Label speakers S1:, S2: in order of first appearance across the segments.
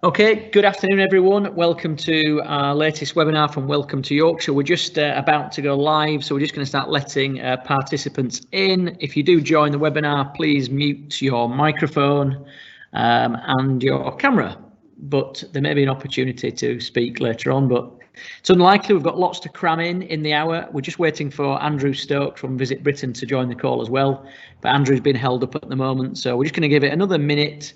S1: Okay, good afternoon everyone. Welcome to our latest webinar from Welcome to Yorkshire. We're just about to go live, so we're just going to start letting participants in. If you do join the webinar, please mute your microphone and your camera, but there may be an opportunity to speak later on, but it's unlikely. We've got lots to cram in the hour. We're just waiting for Andrew Stokes from Visit Britain to join the call as well, but Andrew's been held up at the moment, so we're just going to give it another minute.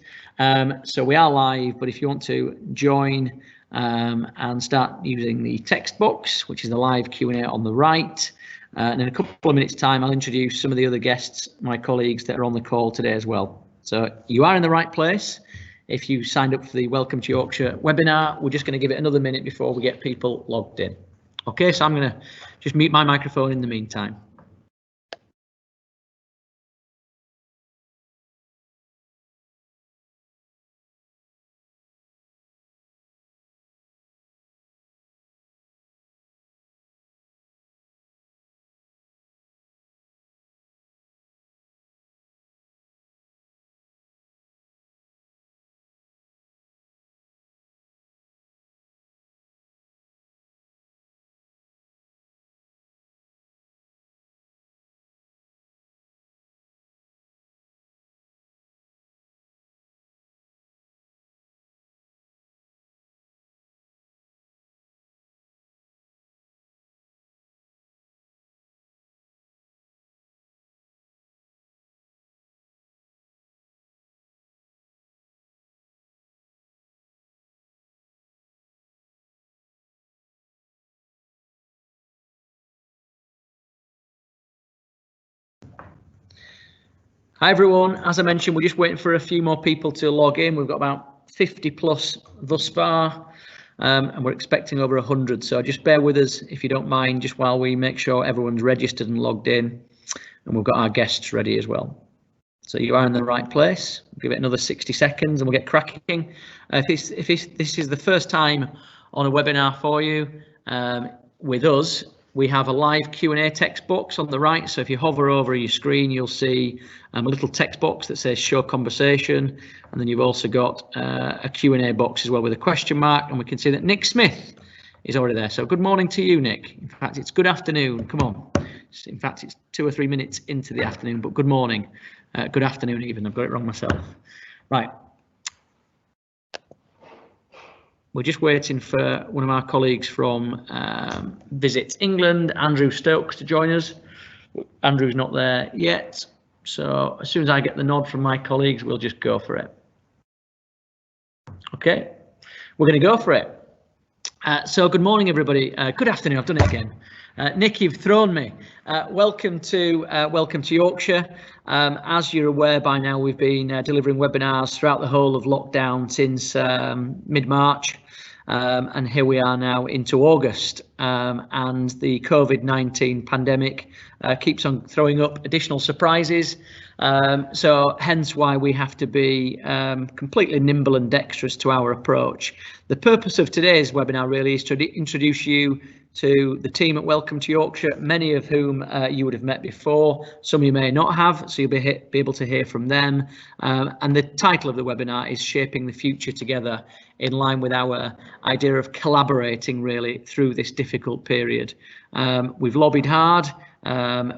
S1: So we are live, but if you want to join and start using the text box, which is the live Q&A on the right, and in a couple of minutes time, I'll introduce some of the other guests, my colleagues that are on the call today as well. So you are in the right place. If you signed up for the Welcome to Yorkshire webinar, we're just going to give it another minute before we get people logged in. Okay, so I'm going to just mute my microphone in the meantime. Hi everyone, as I mentioned, we're just waiting for a few more people to log in. We've got about 50 plus thus far, and we're expecting over 100. So just bear with us if you don't mind, just while we make sure everyone's registered and logged in, and we've got our guests ready as well. So you are in the right place. We'll give it another 60 seconds and we'll get cracking. If this is the first time on a webinar for you with us, we have a live Q&A text box on the right. So if you hover over your screen, you'll see a little text box that says show conversation. And then you've also got a Q&A box as well with a question mark. And we can see that Nick Smith is already there. So good morning to you, Nick. In fact, it's good afternoon. Come on. In fact, it's 2 or 3 minutes into the afternoon, but good morning. Good afternoon even. I've got it wrong myself. Right. We're just waiting for one of our colleagues from Visit England, Andrew Stokes, to join us. Andrew's not there yet, so as soon as I get the nod from my colleagues, we'll just go for it. Okay, we're going to go for it. So good morning, everybody. Good afternoon. I've done it again. Nick, you've thrown me. Welcome to Yorkshire. As you're aware by now, we've been delivering webinars throughout the whole of lockdown since mid-March, and here we are now into August, and the COVID-19 pandemic keeps on throwing up additional surprises. So hence why we have to be completely nimble and dexterous to our approach. The purpose of today's webinar really is to introduce you to the team at Welcome to Yorkshire, many of whom you would have met before, some you may not have, so you'll be able to hear from them. And the title of the webinar is Shaping the Future Together, in line with our idea of collaborating really through this difficult period. We've lobbied hard,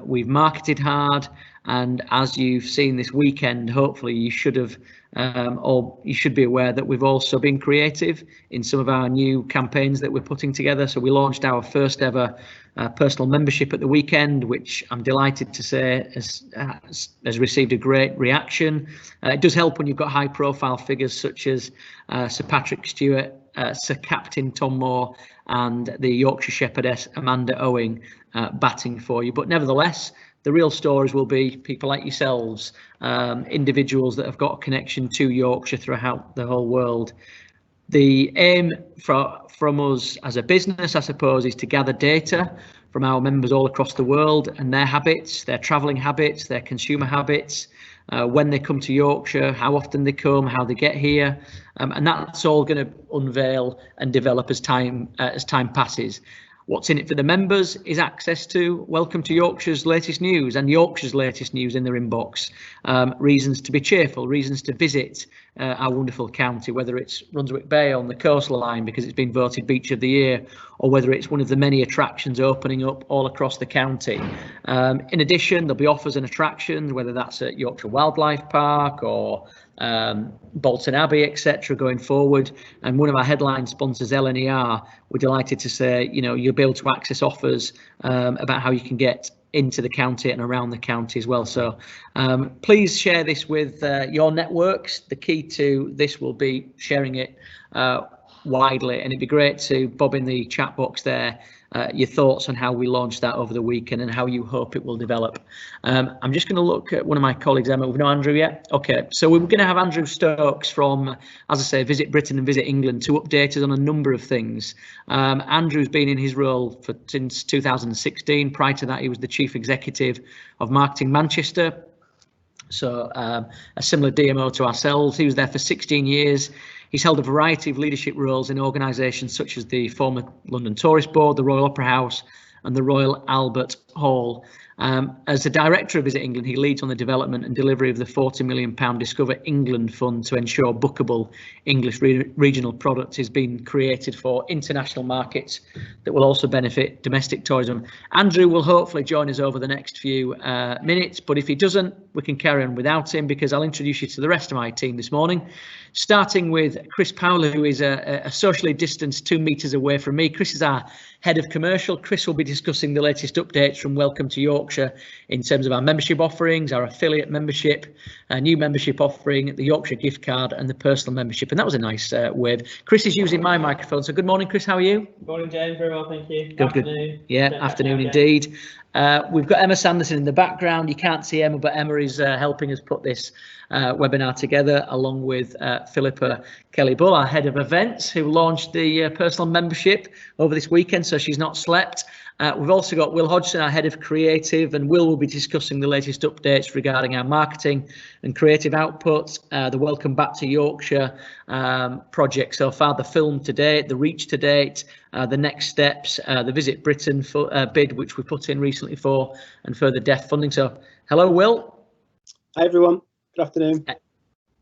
S1: we've marketed hard, and as you've seen this weekend, hopefully you should have or you should be aware that we've also been creative in some of our new campaigns that we're putting together. So we launched our first ever personal membership at the weekend, which I'm delighted to say has received a great reaction. It does help when you've got high profile figures such as Sir Patrick Stewart, Sir Captain Tom Moore and the Yorkshire Shepherdess Amanda Owing batting for you. But nevertheless, the real stories will be people like yourselves, individuals that have got a connection to Yorkshire throughout the whole world. The aim from us as a business, I suppose, is to gather data from our members all across the world and their habits, their travelling habits, their consumer habits, when they come to Yorkshire, how often they come, how they get here, and that's all going to unveil and develop as time passes. What's in it for the members is access to Welcome to Yorkshire's latest news and Yorkshire's latest news in their inbox. Reasons to be cheerful, reasons to visit our wonderful county, whether it's Brunswick Bay on the coastline because it's been voted Beach of the Year, or whether it's one of the many attractions opening up all across the county. In addition, there'll be offers and attractions, whether that's at Yorkshire Wildlife Park or Bolton Abbey, etc. going forward. And one of our headline sponsors, LNER, we're delighted to say, you'll be able to access offers about how you can get into the county and around the county as well. So please share this with your networks. The key to this will be sharing it widely, and it'd be great to bob in the chat box there your thoughts on how we launched that over the weekend and how you hope it will develop. I'm just going to look at one of my colleagues, Emma. We've no Andrew yet. Okay, so we're going to have Andrew Stokes from, as I say, Visit Britain and Visit England to update us on a number of things. Andrew's been in his role since 2016. Prior to that, he was the Chief Executive of Marketing Manchester. So a similar DMO to ourselves. He was there for 16 years. He's held a variety of leadership roles in organisations such as the former London Tourist Board, the Royal Opera House and the Royal Albert Hall. As the Director of Visit England, he leads on the development and delivery of the £40 million Discover England Fund to ensure bookable English regional product is being created for international markets that will also benefit domestic tourism. Andrew will hopefully join us over the next few minutes, but if he doesn't, we can carry on without him because I'll introduce you to the rest of my team this morning, starting with Chris Powell, who is a socially distanced 2 metres away from me. Chris is our Head of Commercial. Chris will be discussing the latest updates from Welcome to Yorkshire in terms of our membership offerings, our affiliate membership, a new membership offering, the Yorkshire gift card and the personal membership. And that was a nice wave. Chris is using my microphone. So good morning, Chris. How are you?
S2: Good morning, James. Very well, thank you.
S1: Good,
S2: afternoon.
S1: Good. Yeah, afternoon indeed. We've got Emma Sanderson in the background. You can't see Emma, but Emma is helping us put this webinar together, along with Philippa Kelly-Bull, our Head of Events, who launched the personal membership over this weekend, so she's not slept. We've also got Will Hodgson, our Head of Creative, and Will be discussing the latest updates regarding our marketing and creative outputs, the Welcome Back to Yorkshire project so far, the film to date, the reach to date, the next steps, the Visit Britain bid, which we put in recently for, and further deaf funding. So hello, Will.
S3: Hi, everyone. Good afternoon.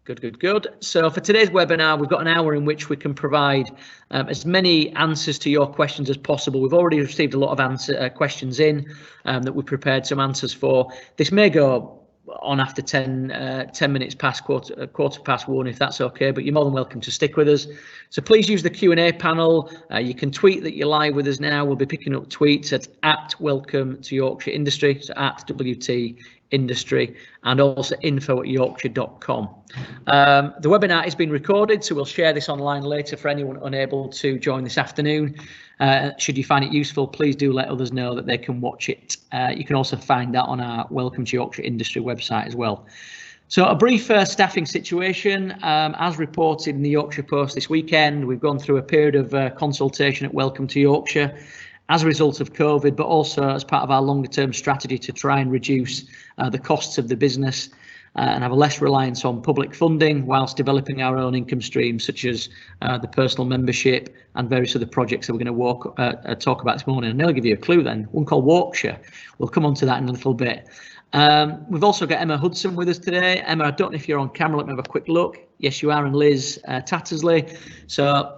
S1: Good. So for today's webinar, we've got an hour in which we can provide as many answers to your questions as possible. We've already received a lot of questions in that we prepared some answers for. This may go on after 10 minutes past quarter past one, if that's okay, but you're more than welcome to stick with us. So please use the Q&A panel. You can tweet that you're live with us now. We'll be picking up tweets at Welcome to Yorkshire Industry, so at WT Industry, and also info@yorkshire.com. The webinar is being recorded, so we'll share this online later for anyone unable to join this afternoon. Should you find it useful, please do let others know that they can watch it. You can also find that on our Welcome to Yorkshire Industry website as well. So a brief staffing situation, as reported in the Yorkshire Post this weekend. We've gone through a period of consultation at Welcome to Yorkshire as a result of COVID, but also as part of our longer term strategy to try and reduce the costs of the business and have a less reliance on public funding whilst developing our own income streams, such as the personal membership and various other projects that we're going to talk about this morning. And I'll give you a clue then, one called Yorkshire. We'll come on to that in a little bit. We've also got Emma Hudson with us today. Emma, I don't know if you're on camera, let me have a quick look. Yes, you are, and Liz Tattersley. So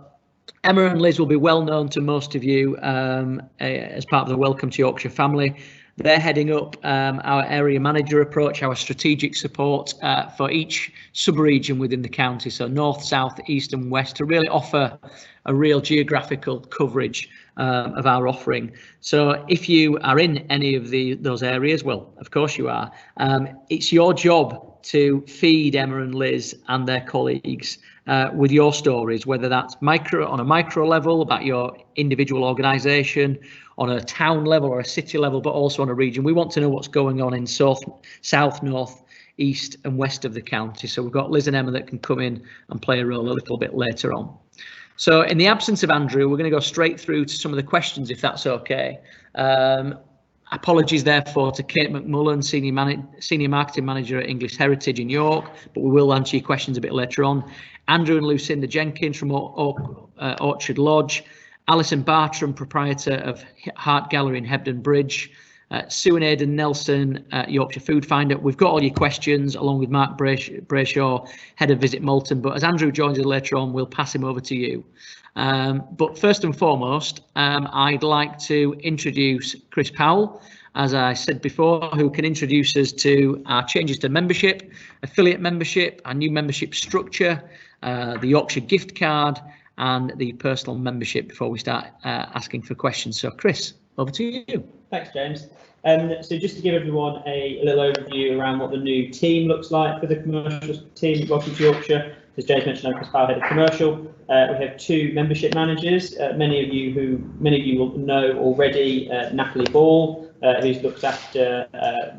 S1: Emma and Liz will be well known to most of you as part of the Welcome to Yorkshire family. They're heading up our area manager approach, our strategic support for each sub-region within the county, so north, south, east and west, to really offer a real geographical coverage of our offering. So if you are in any of those areas, well, of course you are, it's your job to feed Emma and Liz and their colleagues with your stories, whether that's on a micro level about your individual organisation, on a town level or a city level, but also on a region. We want to know what's going on in south, north, east and west of the county. So we've got Liz and Emma that can come in and play a role a little bit later on. So in the absence of Andrew, we're going to go straight through to some of the questions, if that's okay. Apologies, therefore, to Kate McMullen, Senior Marketing Manager at English Heritage in York, but we will answer your questions a bit later on. Andrew and Lucinda Jenkins from Orchard Lodge, Alison Bartram, proprietor of Hart Gallery in Hebden Bridge, Sue and Aidan Nelson, Yorkshire Food Finder. We've got all your questions along with Mark Brayshaw, head of Visit Malton, but as Andrew joins us later on, we'll pass him over to you. But first and foremost, I'd like to introduce Chris Powell, as I said before, who can introduce us to our changes to membership, affiliate membership, our new membership structure, the Yorkshire gift card, and the personal membership before we start asking for questions. So Chris, over to you.
S2: Thanks, James. So just to give everyone a little overview around what the new team looks like for the commercial team. Welcome to Yorkshire. As James mentioned, I'm Chris Powell, head of commercial. We have 2 membership managers. Many of you will know already. Natalie Ball, who's looked after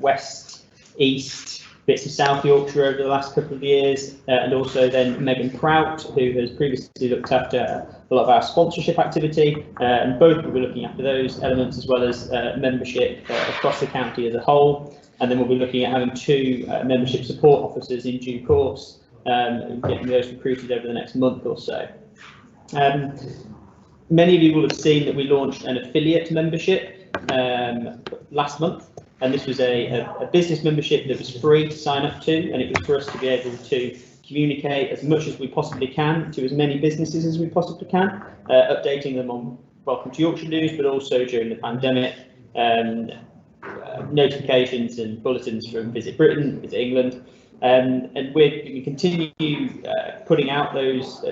S2: West, East, bits of South Yorkshire over the last couple of years, and also then Megan Prout, who has previously looked after a lot of our sponsorship activity, and both will be looking after those elements as well as membership across the county as a whole. And then we'll be looking at having 2 membership support officers in due course, getting those recruited over the next month or so. Many of you will have seen that we launched an affiliate membership last month. And this was a business membership that was free to sign up to, and it was for us to be able to communicate as much as we possibly can to as many businesses as we possibly can, updating them on Welcome to Yorkshire news, but also during the pandemic, notifications and bulletins from Visit Britain, Visit England, and we continue putting out those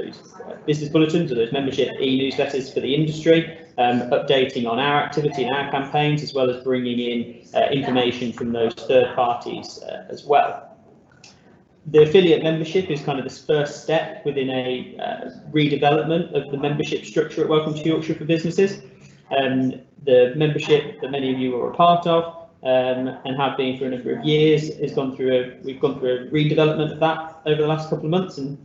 S2: business bulletins or those membership e-newsletters for the industry, updating on our activity and our campaigns, as well as bringing in information from those third parties as well. The affiliate membership is kind of this first step within a redevelopment of the membership structure at Welcome to Yorkshire for businesses. The membership that many of you are a part of and have been for a number of years we've gone through a redevelopment of that over the last couple of months, and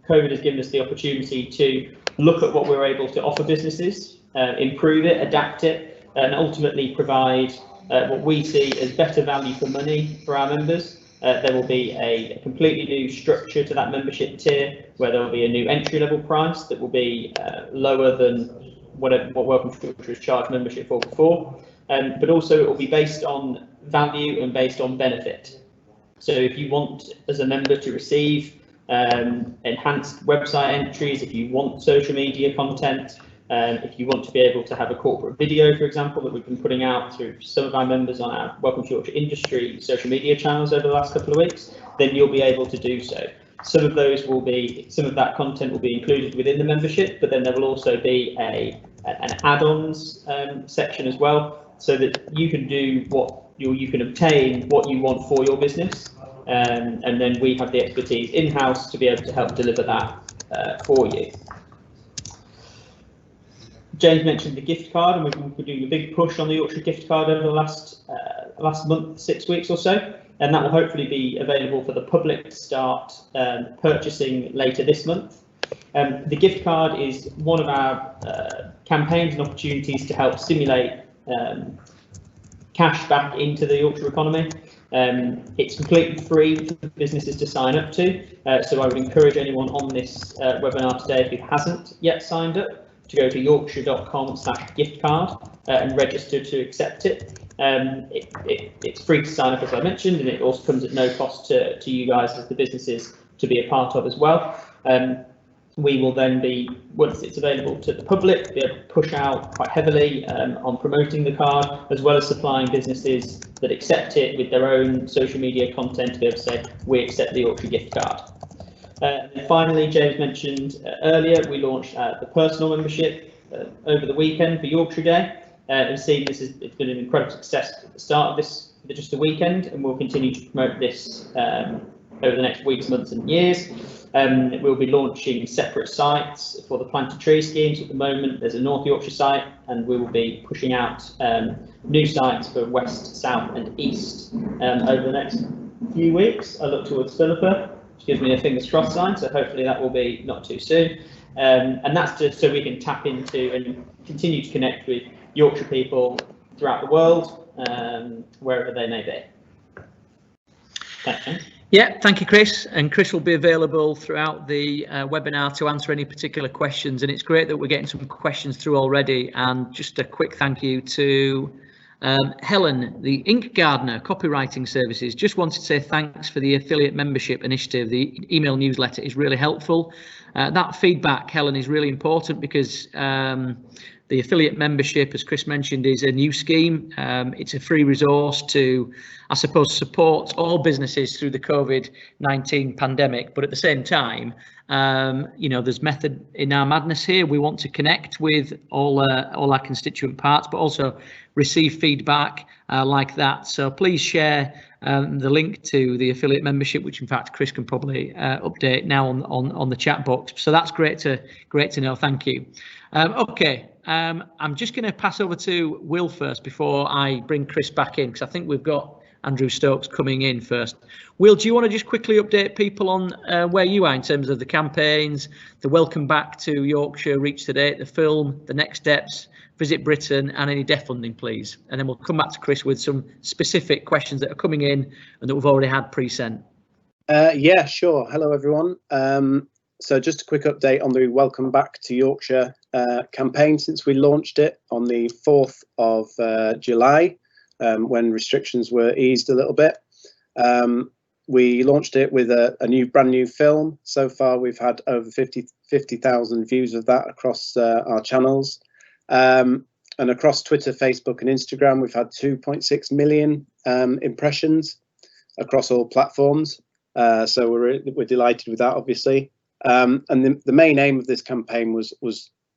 S2: COVID has given us the opportunity to look at what we're able to offer businesses, improve it, adapt it, and ultimately provide what we see as better value for money for our members. There will be a completely new structure to that membership tier, where there will be a new entry level price that will be lower than what Welcome to Yorkshire has charged membership for before, but also it will be based on value and based on benefit. So if you want as a member to receive enhanced website entries, if you want social media content, if you want to be able to have a corporate video, for example, that we've been putting out through some of our members on our Welcome to Yorkshire industry social media channels over the last couple of weeks, then you'll be able to do so. Some of that content will be included within the membership, but then there will also be an add-ons section as well, so that you can do you can obtain what you want for your business, and then we have the expertise in-house to be able to help deliver that for you. James mentioned the gift card, and we've been doing a big push on the Yorkshire gift card over the last month, 6 weeks or so, and that will hopefully be available for the public to start purchasing later this month. The gift card is one of our campaigns and opportunities to help stimulate cash back into the Yorkshire economy. It's completely free for businesses to sign up to, so I would encourage anyone on this webinar today, if who hasn't yet signed up, to go to yorkshire.com/giftcard and register to accept it. It's free to sign up, as I mentioned, and it also comes at no cost to you guys as the businesses to be a part of as well. We will then be, once it's available to the public, be able to push out quite heavily on promoting the card, as well as supplying businesses that accept it with their own social media content to be able to say, we accept the Yorkshire gift card. And finally, James mentioned earlier, we launched the personal membership over the weekend for Yorkshire Day. And seeing this, it's been an incredible success at the start of this, just the weekend, and we'll continue to promote this over the next weeks, months and years. We'll be launching separate sites for the planted tree schemes. At the moment, there's a North Yorkshire site, and we will be pushing out new sites for West, South and East over the next few weeks. I look towards Philippa, which gives me a fingers crossed sign, so hopefully that will be not too soon. And that's just so we can tap into and continue to connect with Yorkshire people throughout the world, wherever they may be. Thanks, James.
S1: Yeah, thank you, Chris. And Chris will be available throughout the webinar to answer any particular questions. And it's great that we're getting some questions through already. And just a quick thank you to Helen, the Ink Gardener Copywriting Services. Just wanted to say thanks for the affiliate membership initiative. The email newsletter is really helpful. That feedback, Helen, is really important because the affiliate membership, as Chris mentioned, is a new scheme. It's a free resource to, I suppose, support all businesses through the COVID-19 pandemic. But at the same time, you know, there's method in our madness here. We want to connect with all our constituent parts, but also receive feedback like that. So please share the link to the affiliate membership, which in fact Chris can probably update now on the chat box. So that's great to know. Thank you. Okay. I'm just going to pass over to Will first before I bring Chris back in, because I think we've got Andrew Stokes coming in first. Will, do you want to just quickly update people on where you are in terms of the campaigns, the Welcome Back to Yorkshire, Reach to Date, the film, the next steps, Visit Britain, and any deaf funding, please? And then we'll come back to Chris with some specific questions that are coming in and that we've already had pre-sent.
S3: Yeah, sure. Hello, everyone. So just a quick update on the Welcome Back to Yorkshire campaign since we launched it on the 4th of July, when restrictions were eased a little bit. We launched it with a brand new film. So far, we've had over 50,000 views of that across our channels. And across Twitter, Facebook and Instagram, we've had 2.6 million impressions across all platforms. So we're delighted with that, obviously. And the main aim of this campaign was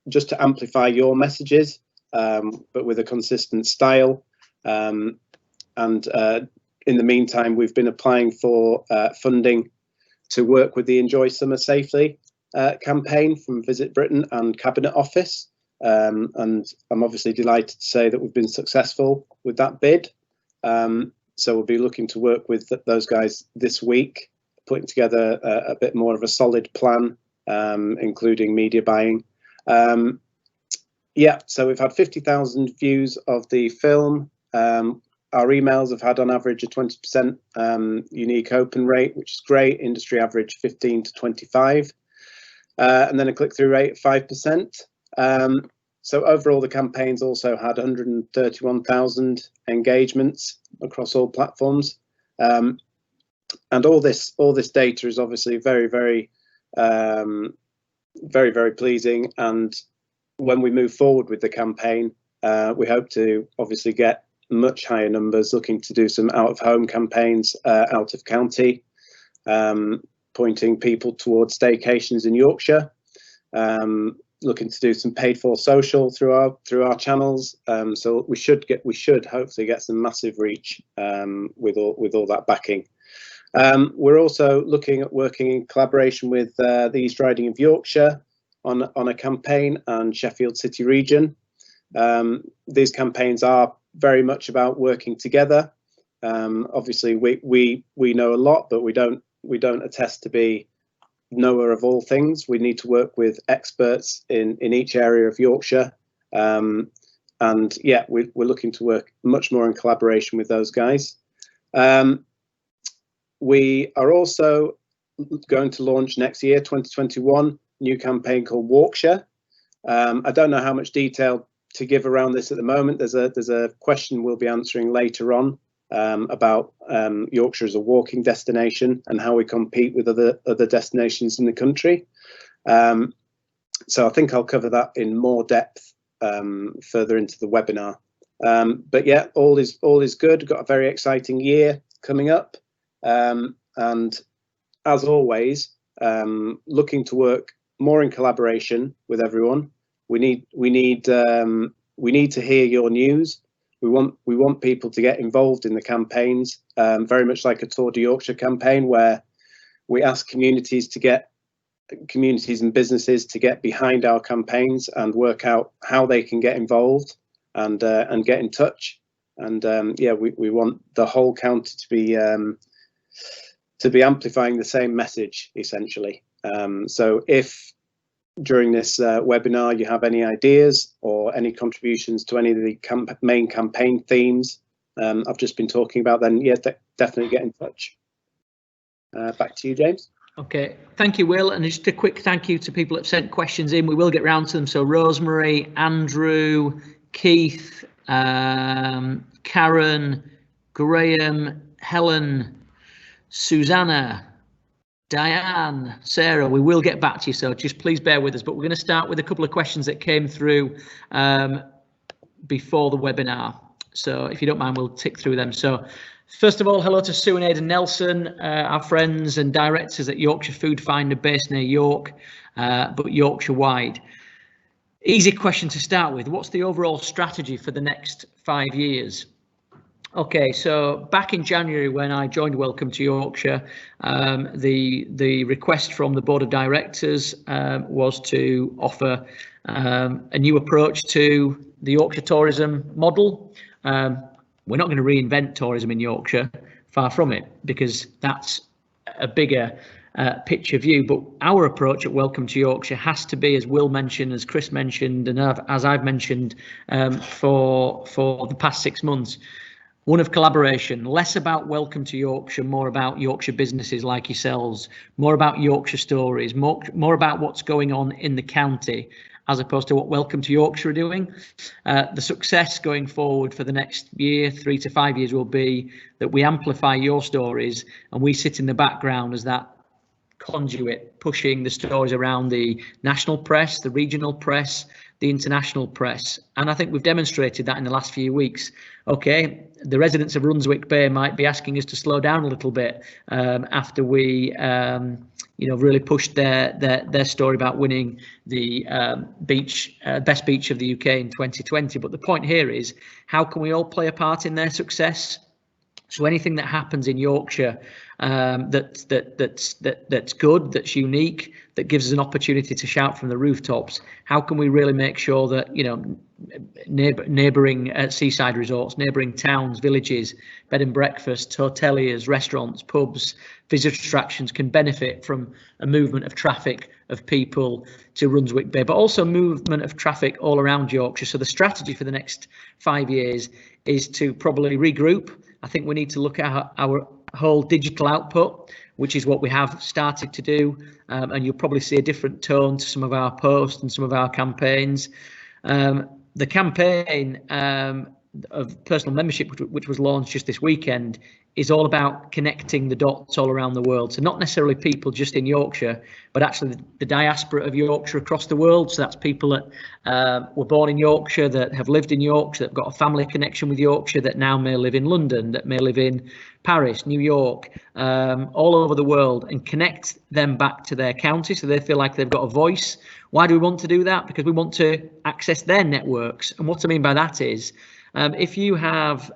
S3: just to amplify your messages, but with a consistent style. And in the meantime, we've been applying for funding to work with the Enjoy Summer Safely campaign from Visit Britain and Cabinet Office. And I'm obviously delighted to say that we've been successful with that bid. So we'll be looking to work with those guys this week, putting together a bit more of a solid plan, including media buying. Yeah, so we've had 50,000 views of the film. Our emails have had on average a 20% unique open rate, which is great. Industry average 15 to 25, and then a click-through rate of 5%. So overall, the campaign's also had 131,000 engagements across all platforms. And all this data is obviously very pleasing. And when we move forward with the campaign, we hope to obviously get much higher numbers, looking to do some out-of-home campaigns, out of county, pointing people towards staycations in Yorkshire. Looking to do some paid-for social through our channels. So we should hopefully get some massive reach with all that backing. We're also looking at working in collaboration with the East Riding of Yorkshire on a campaign and Sheffield City region. These campaigns are very much about working together. Obviously, we know a lot, but we don't attest to be knower of all things. We need to work with experts in each area of Yorkshire. And yeah, we're looking to work much more in collaboration with those guys. We are also going to launch next year, 2021, new campaign called Yorkshire. I don't know how much detail to give around this at the moment. There's a question we'll be answering later on about Yorkshire as a walking destination and how we compete with other destinations in the country. So I think I'll cover that in more depth further into the webinar. But yeah, all is good. Got a very exciting year coming up. And as always, looking to work more in collaboration with everyone. We need to hear your news. We want people to get involved in the campaigns, very much like a Tour de Yorkshire campaign, where we ask communities and businesses to get behind our campaigns and work out how they can get involved and get in touch. And yeah, we want the whole county to be amplifying the same message, essentially. So if during this webinar you have any ideas or any contributions to any of the main campaign themes I've just been talking about, then yeah, definitely get in touch. Back to you, James.
S1: Okay, thank you, Will, and just a quick thank you to people that sent questions in. We will get round to them. So Rosemary, Andrew, Keith, Karen, Graham, Helen, Susanna, Diane, Sarah, we will get back to you, so just please bear with us. But we're going to start with a couple of questions that came through before the webinar. So if you don't mind, we'll tick through them. So first of all, hello to Sue and Aidan Nelson, our friends and directors at Yorkshire Food Finder based near York, but Yorkshire wide. Easy question to start with. What's the overall strategy for the next 5 years? Okay, so back in January when I joined Welcome to Yorkshire, the request from the board of directors was to offer a new approach to the Yorkshire tourism model. We're not going to reinvent tourism in Yorkshire, far from it, because that's a bigger picture view. But our approach at Welcome to Yorkshire has to be, as Will mentioned, as Chris mentioned, and as I've mentioned for the past 6 months, one of collaboration, less about Welcome to Yorkshire, more about Yorkshire businesses like yourselves, more about Yorkshire stories, more about what's going on in the county, as opposed to what Welcome to Yorkshire are doing. The success going forward for the next year, 3 to 5 years, will be that we amplify your stories and we sit in the background as that conduit, pushing the stories around the national press, the regional press, the international press. And I think we've demonstrated that in the last few weeks. Okay, the residents of Brunswick Bay might be asking us to slow down a little bit after we really pushed their story about winning the best beach of the UK in 2020. But the point here is, how can we all play a part in their success? So anything that happens in Yorkshire that's good, that's unique, that gives us an opportunity to shout from the rooftops, how can we really make sure that, neighbouring seaside resorts, neighbouring towns, villages, bed and breakfast, hoteliers, restaurants, pubs, visitor attractions can benefit from a movement of traffic of people to Brunswick Bay, but also movement of traffic all around Yorkshire. So the strategy for the next 5 years is to probably regroup. I think we need to look at our whole digital output, which is what we have started to do, and you'll probably see a different tone to some of our posts and some of our campaigns. The campaign of personal membership, which was launched just this weekend, is all about connecting the dots all around the world. So not necessarily people just in Yorkshire, but actually the diaspora of Yorkshire across the world. So that's people that were born in Yorkshire, that have lived in Yorkshire, that have got a family connection with Yorkshire, that now may live in London, that may live in Paris, New York, all over the world, and connect them back to their county so they feel like they've got a voice. Why do we want to do that? Because we want to access their networks. And what I mean by that is, if you have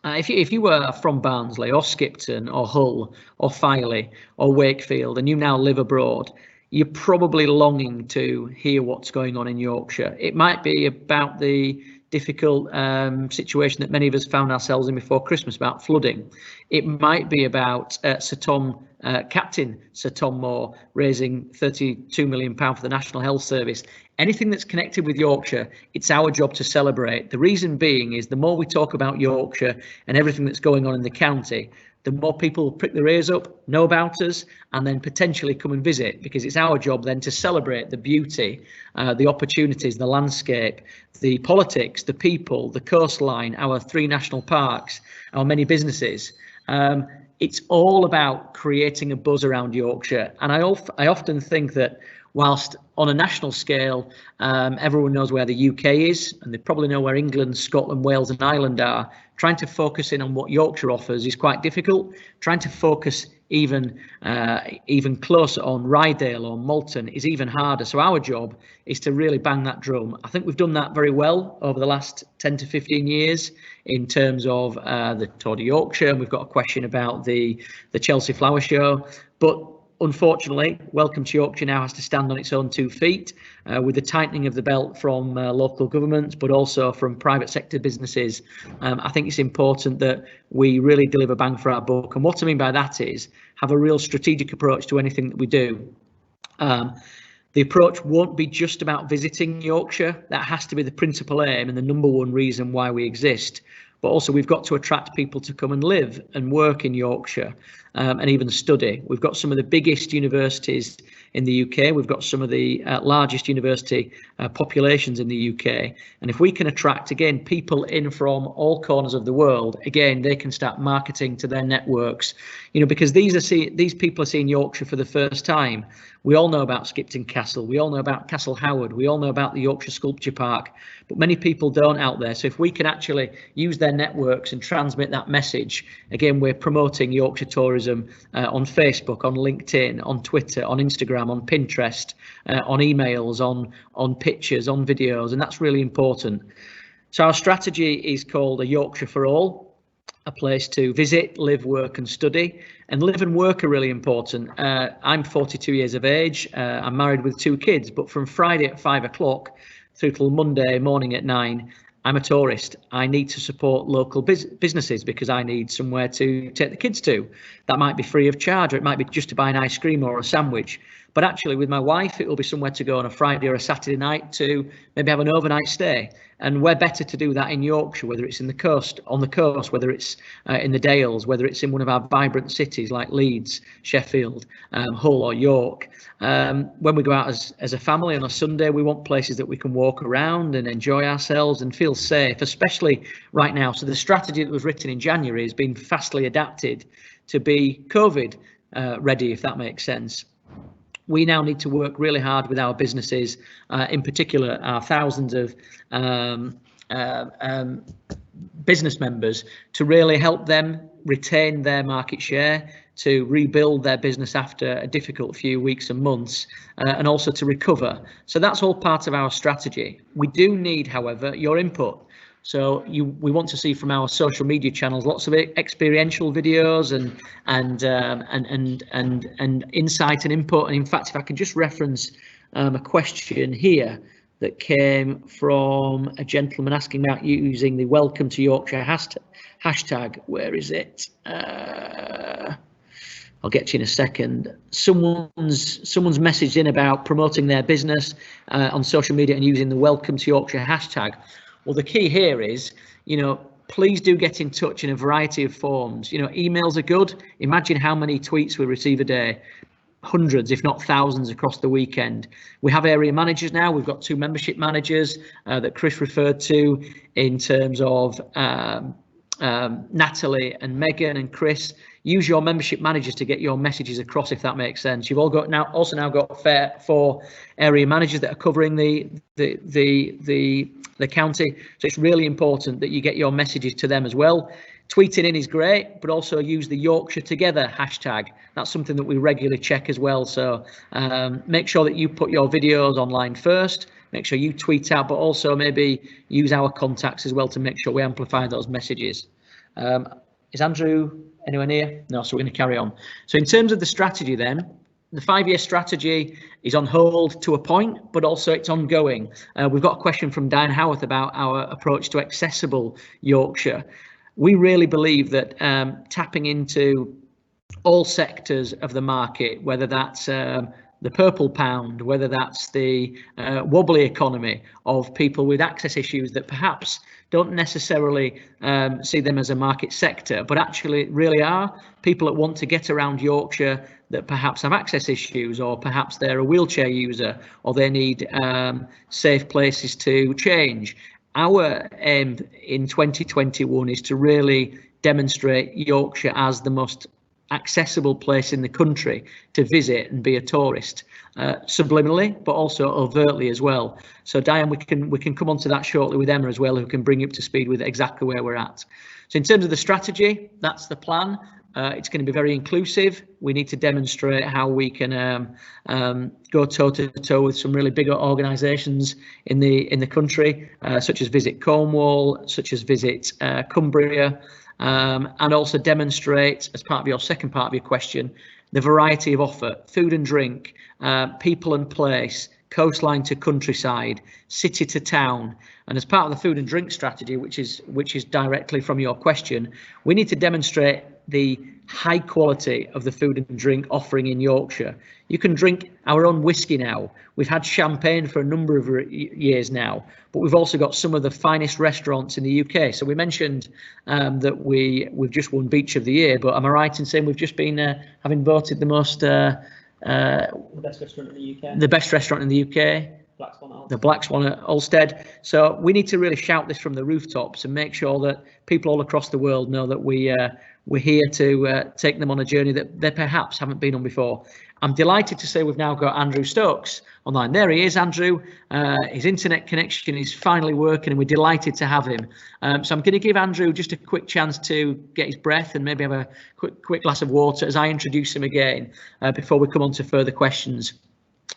S1: if you were from Barnsley or Skipton or Hull or Filey or Wakefield and you now live abroad, you're probably longing to hear what's going on in Yorkshire. It might be about the difficult situation that many of us found ourselves in before Christmas about flooding. It might be about Captain Sir Tom Moore raising £32 million for the National Health Service. Anything that's connected with Yorkshire, it's our job to celebrate. The reason being is the more we talk about Yorkshire and everything that's going on in the county, the more people prick their ears up, know about us, and then potentially come and visit, because it's our job then to celebrate the beauty, the opportunities, the landscape, the politics, the people, the coastline, our 3 national parks, our many businesses. It's all about creating a buzz around Yorkshire. And I often think that whilst on a national scale, everyone knows where the UK is, and they probably know where England, Scotland, Wales and Ireland are, trying to focus in on what Yorkshire offers is quite difficult. Trying to focus even closer on Rydale or Malton is even harder. So our job is to really bang that drum. I think we've done that very well over the last 10 to 15 years in terms of the Tour de Yorkshire. And we've got a question about the Chelsea Flower Show, but unfortunately, Welcome to Yorkshire now has to stand on its own 2 feet with the tightening of the belt from local governments, but also from private sector businesses. I think it's important that we really deliver bang for our buck. And what I mean by that is have a real strategic approach to anything that we do. The approach won't be just about visiting Yorkshire. That has to be the principal aim and the #1 reason why we exist. But also we've got to attract people to come and live and work in Yorkshire. and even study. We've got some of the biggest universities in the UK. We've got some of the largest university populations in the UK. And if we can attract, again, people in from all corners of the world, again, they can start marketing to their networks, because these people are seeing Yorkshire for the first time. We all know about Skipton Castle. We all know about Castle Howard. We all know about the Yorkshire Sculpture Park, but many people don't out there. So if we can actually use their networks and transmit that message, again, we're promoting Yorkshire tourism on Facebook, on LinkedIn, on Twitter, on Instagram, on Pinterest, on emails, on pictures, on videos, and that's really important. So our strategy is called A Yorkshire for All, a place to visit, live, work and study. And live and work are really important. I'm 42 years of age. I'm married with 2 kids, but from Friday at 5 o'clock through till Monday morning at 9, I'm a tourist. I need to support local businesses because I need somewhere to take the kids to. That might be free of charge, or it might be just to buy an ice cream or a sandwich. But actually with my wife, it will be somewhere to go on a Friday or a Saturday night to maybe have an overnight stay. And we're better to do that in Yorkshire, whether it's on the coast, whether it's in the Dales, whether it's in one of our vibrant cities like Leeds, Sheffield, Hull or York. When we go out as a family on a Sunday, we want places that we can walk around and enjoy ourselves and feel safe, especially right now. So the strategy that was written in January has been fastly adapted to be COVID ready, if that makes sense. We now need to work really hard with our businesses, in particular our thousands of business members, to really help them retain their market share, to rebuild their business after a difficult few weeks and months, and also to recover. So that's all part of our strategy. We do need, however, your input. So we want to see from our social media channels lots of experiential videos and insight and input. And in fact, if I can just reference a question here that came from a gentleman asking about using the Welcome to Yorkshire hashtag. Where is it? I'll get to you in a second. Someone's messaged in about promoting their business on social media and using the Welcome to Yorkshire hashtag. Well, the key here is, please do get in touch in a variety of forms. Emails are good. Imagine how many tweets we receive a day. Hundreds, if not thousands, across the weekend. We have area managers now. We've got 2 membership managers that Chris referred to in terms of Natalie and Megan and Chris. Use your membership managers to get your messages across, if that makes sense. You've all got also got 4 area managers that are covering the county. So it's really important that you get your messages to them as well. Tweeting in is great, but also use the Yorkshire Together hashtag. That's something that we regularly check as well. So make sure that you put your videos online first. Make sure you tweet out, but also maybe use our contacts as well to make sure we amplify those messages. Is Andrew anywhere near? No, so we're going to carry on. So in terms of the strategy then, the 5-year strategy is on hold to a point, but also it's ongoing. We've got a question from Diane Howarth about our approach to accessible Yorkshire. We really believe that tapping into all sectors of the market, whether that's the purple pound, whether that's the wobbly economy of people with access issues that perhaps don't necessarily see them as a market sector, but actually really are people that want to get around Yorkshire that perhaps have access issues, or perhaps they're a wheelchair user, or they need safe places to change. Our aim in 2021 is to really demonstrate Yorkshire as the most accessible place in the country to visit and be a tourist, subliminally, but also overtly as well. So Diane, we can come on to that shortly with Emma as well, who can bring you up to speed with exactly where we're at. So in terms of the strategy, that's the plan. It's going to be very inclusive. We need to demonstrate how we can go toe to toe with some really bigger organisations in the country, such as Visit Cornwall, such as Visit Cumbria, and also demonstrate, as part of your second part of your question, the variety of offer: food and drink, people and place, coastline to countryside, city to town. And as part of the food and drink strategy, which is directly from your question, we need to demonstrate the high quality of the food and drink offering in Yorkshire. You can drink our own whiskey now. We've had champagne for a number of years now, but we've also got some of the finest restaurants in the UK. So we mentioned that we've just won Beach of the Year, but am I right in saying we've just been having voted the most the
S2: best restaurant in the UK?
S1: The best restaurant in the UK.
S2: Black Swan
S1: the Black Swan at Ulstead. So we need to really shout this from the rooftops and make sure that people all across the world know that we're here to take them on a journey that they perhaps haven't been on before. I'm delighted to say we've now got Andrew Stokes online. There he is, Andrew. His internet connection is finally working and we're delighted to have him. So I'm going to give Andrew just a quick chance to get his breath and maybe have a quick glass of water as I introduce him again before we come on to further questions.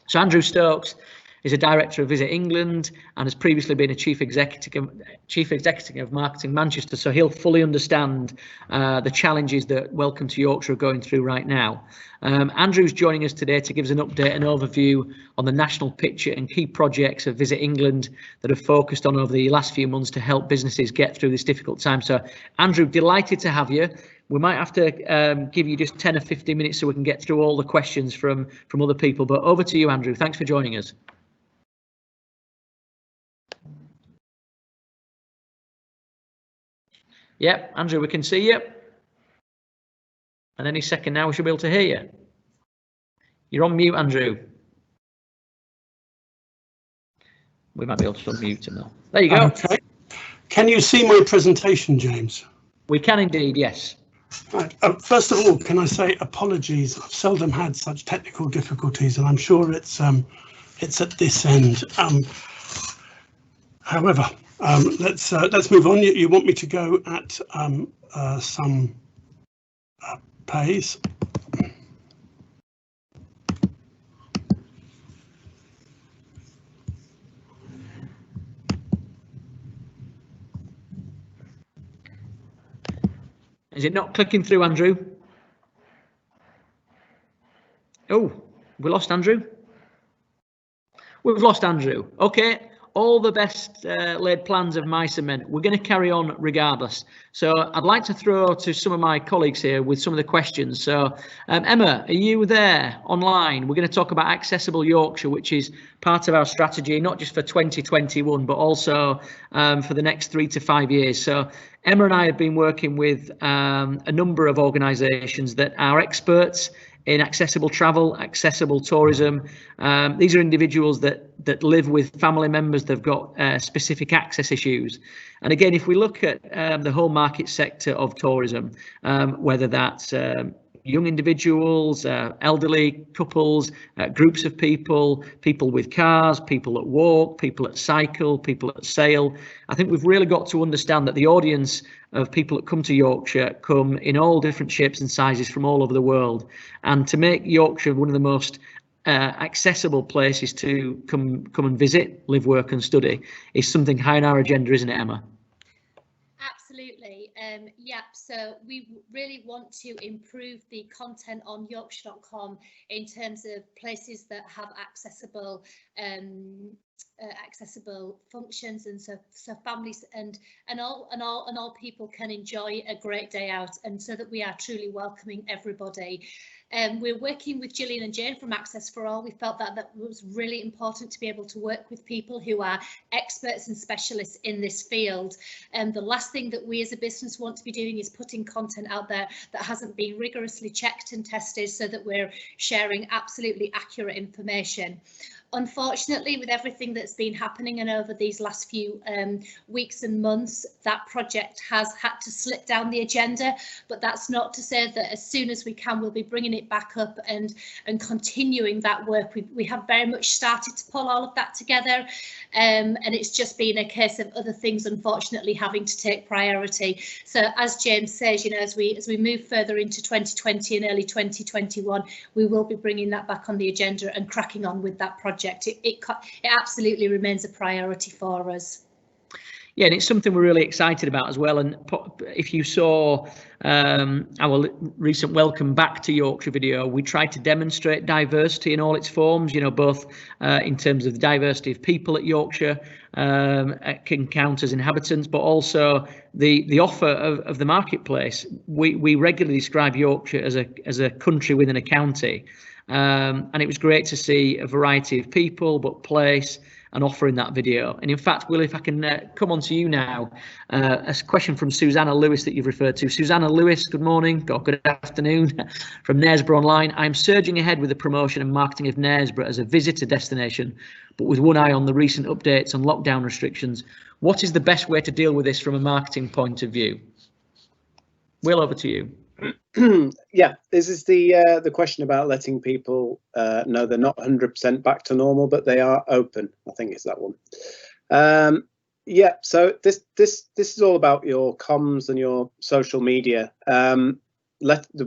S1: So Andrew Stokes is a director of Visit England and has previously been a chief executive of Marketing Manchester, so he'll fully understand the challenges that Welcome to Yorkshire are going through right now. Andrew's joining us today to give us an update and overview on the national picture and key projects of Visit England that have focused on over the last few months to help businesses get through this difficult time. So Andrew, delighted to have you. We might have to give you just 10 or 15 minutes so we can get through all the questions from other people, but over to you, Andrew. Thanks for joining us. Yep, Andrew, we can see you. And any second now we should be able to hear you. You're on mute, Andrew. We might be able to unmute him now. There you go.
S4: Okay. Can you see my presentation, James?
S1: We can indeed, yes.
S4: Right. First of all, can I say apologies? I've seldom had such technical difficulties, and I'm sure it's at this end. However, let's move on. You want me to go at some pace?
S1: Is it not clicking through, Andrew? Oh, we lost Andrew. We've lost Andrew. Okay. All the best laid plans of mice and men. We're going to carry on regardless. So I'd like to throw to some of my colleagues here with some of the questions. So Emma, are you there online? We're going to talk about Accessible Yorkshire, which is part of our strategy, not just for 2021, but also for the next 3 to 5 years. So Emma and I have been working with a number of organisations that are experts in accessible travel, accessible tourism. These are individuals that live with family members that have got specific access issues. And again, if we look at the whole market sector of tourism, whether that's young individuals, elderly couples, groups of people, people with cars, people that walk, people that cycle, people that sail. I think we've really got to understand that the audience of people that come to Yorkshire come in all different shapes and sizes from all over the world. And to make Yorkshire one of the most accessible places to come and visit, live, work and study is something high on our agenda, isn't it, Emma?
S5: Absolutely. Yeah, so we really want to improve the content on Yorkshire.com in terms of places that have accessible accessible functions, and so families and all people can enjoy a great day out, and so that we are truly welcoming everybody. We're working with Gillian and Jane from Access for All. We felt that was really important to be able to work with people who are experts and specialists in this field. The last thing that we as a business want to be doing is putting content out there that hasn't been rigorously checked and tested, so that we're sharing absolutely accurate information. Unfortunately, with everything that's been happening and over these last few weeks and months, that project has had to slip down the agenda, but that's not to say that as soon as we can, we'll be bringing it back up and continuing that work. We have very much started to pull all of that together, and it's just been a case of other things unfortunately having to take priority. So as James says, you know, as we move further into 2020 and early 2021, we will be bringing that back on the agenda and cracking on with that project. It absolutely remains a priority for us.
S1: Yeah, and it's something we're really excited about as well. And if you saw our recent Welcome Back to Yorkshire video, we tried to demonstrate diversity in all its forms, you know, both in terms of the diversity of people at Yorkshire encounters inhabitants, but also the offer of the marketplace. We regularly describe Yorkshire as a country within a county, and it was great to see a variety of people, but place and offer in that video. And in fact, Will, if I can come on to you now, a question from Susanna Lewis that you've referred to. Susanna Lewis, good morning or good afternoon from Knaresborough Online. I'm surging ahead with the promotion and marketing of Knaresborough as a visitor destination, but with one eye on the recent updates on lockdown restrictions. What is the best way to deal with this from a marketing point of view? Will, over to you.
S3: Yeah, this is the question about letting people know they're not 100% back to normal, but they are open. I think it's that one. Yeah, so this is all about your comms and your social media. The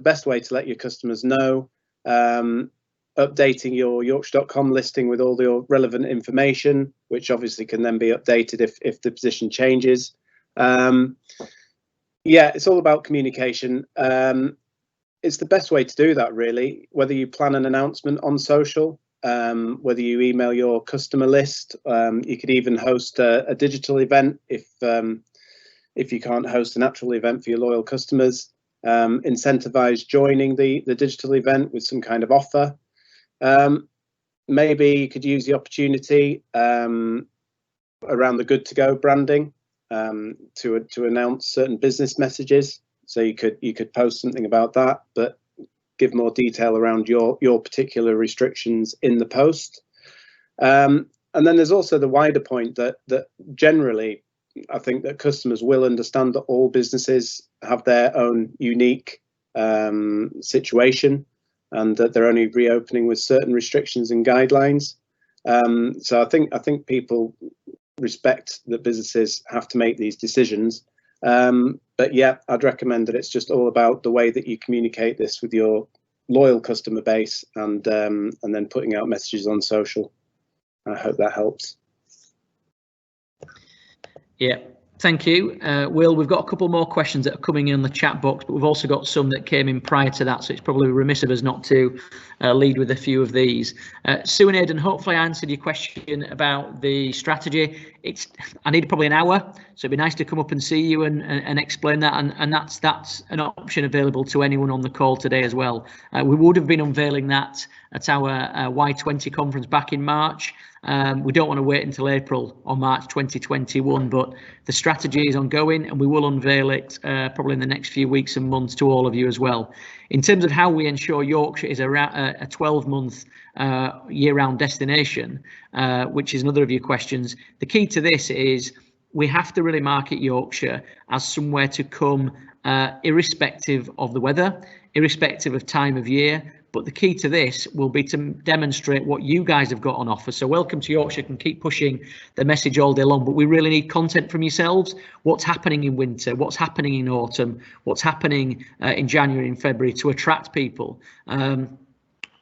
S3: best way to let your customers know, updating your Yorkshire.com listing with all the relevant information, which obviously can then be updated if the position changes. Yeah, it's all about communication. It's the best way to do that, really, whether you plan an announcement on social, whether you email your customer list. You could even host a digital event if you can't host an actual event for your loyal customers. Incentivize joining the digital event with some kind of offer. Maybe you could use the opportunity around the Good to Go branding to announce certain business messages. So you could post something about that, but give more detail around your particular restrictions in the post. And then there's also the wider point that generally, I think that customers will understand that all businesses have their own unique situation, and that they're only reopening with certain restrictions and guidelines. So I think people respect that businesses have to make these decisions. But yeah, I'd recommend that it's just all about the way that you communicate this with your loyal customer base, and then putting out messages on social. I hope that helps. Yeah.
S1: Thank you, Will. We've got a couple more questions that are coming in the chat box, but we've also got some that came in prior to that, so it's probably remiss of us not to lead with a few of these. Sue and Aidan, hopefully I answered your question about the strategy. I need probably an hour, so it'd be nice to come up and see you and explain that, and that's an option available to anyone on the call today as well. We would have been unveiling that at our Y20 conference back in March. We don't want to wait until April or March 2021, but the strategy is ongoing, and we will unveil it probably in the next few weeks and months to all of you as well. In terms of how we ensure Yorkshire is a 12-month year-round destination, which is another of your questions, the key to this is we have to really market Yorkshire as somewhere to come, irrespective of the weather, irrespective of time of year. But the key to this will be to demonstrate what you guys have got on offer. So Welcome to Yorkshire can keep pushing the message all day long, but we really need content from yourselves. What's happening in winter? What's happening in autumn? What's happening in January and February to attract people?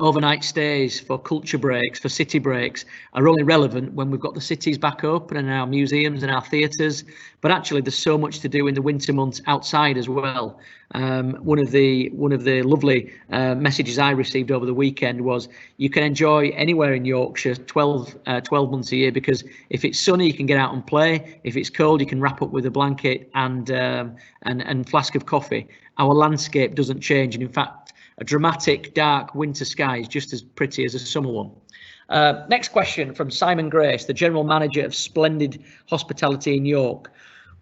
S1: Overnight stays for culture breaks, for city breaks, are only relevant when we've got the cities back open and our museums and our theatres. But actually, there's so much to do in the winter months outside as well. One of the lovely messages I received over the weekend was you can enjoy anywhere in Yorkshire 12 months a year, because if it's sunny, you can get out and play. If it's cold, you can wrap up with a blanket and flask of coffee. Our landscape doesn't change, and in fact, a dramatic, dark winter sky is just as pretty as a summer one. Next question from Simon Grace, the General Manager of Splendid Hospitality in York.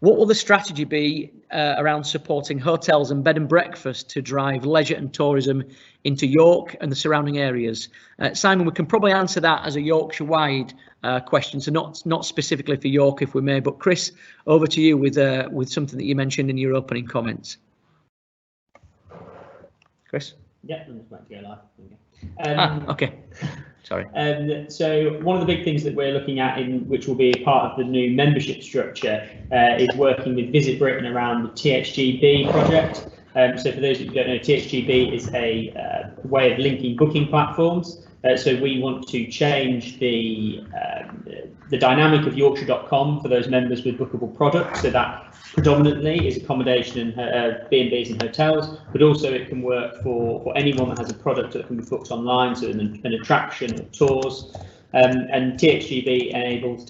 S1: What will the strategy be around supporting hotels and bed and breakfast to drive leisure and tourism into York and the surrounding areas? Simon, we can probably answer that as a Yorkshire-wide question, so not specifically for York, if we may. But Chris, over to you with something that you mentioned in your opening comments. Chris?
S2: Yeah, I'm just about to go live.
S1: Okay. Sorry.
S2: So one of the big things that we're looking at, which will be a part of the new membership structure, is working with Visit Britain around the THGB project. So for those who don't know, THGB is a way of linking booking platforms. So we want to change the the dynamic of Yorkshire.com for those members with bookable products. So that predominantly is accommodation and B&Bs and hotels, but also it can work for anyone that has a product that can be booked online, so an attraction or tours. And TXGB enables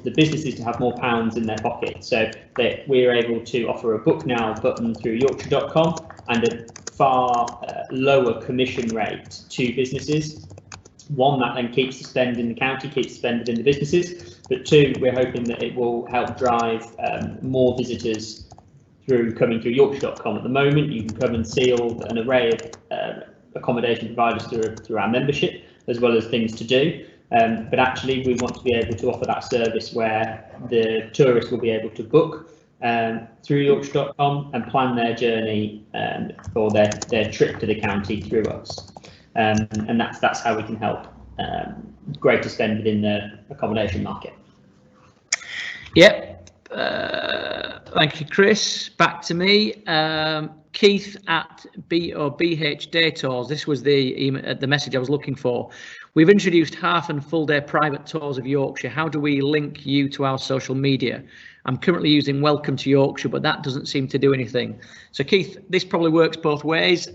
S2: the businesses to have more pounds in their pocket, so that we're able to offer a book now button through Yorkshire.com and a far lower commission rate to businesses. One, that then keeps the spend in the county, keeps the spend within the businesses, but two, we're hoping that it will help drive more visitors coming through Yorkshire.com. At the moment, you can come and see an array of accommodation providers through our membership, as well as things to do. But actually, we want to be able to offer that service where the tourist will be able to book through Yorkshire.com and plan their journey or their trip to the county through us. And that's how we can help greater spend within the accommodation market.
S1: Yep. Thank you, Chris. Back to me. Keith at BH Day Tours. This was the message I was looking for. We've introduced half and full day private tours of Yorkshire. How do we link you to our social media? I'm currently using Welcome to Yorkshire, but that doesn't seem to do anything. So Keith, this probably works both ways.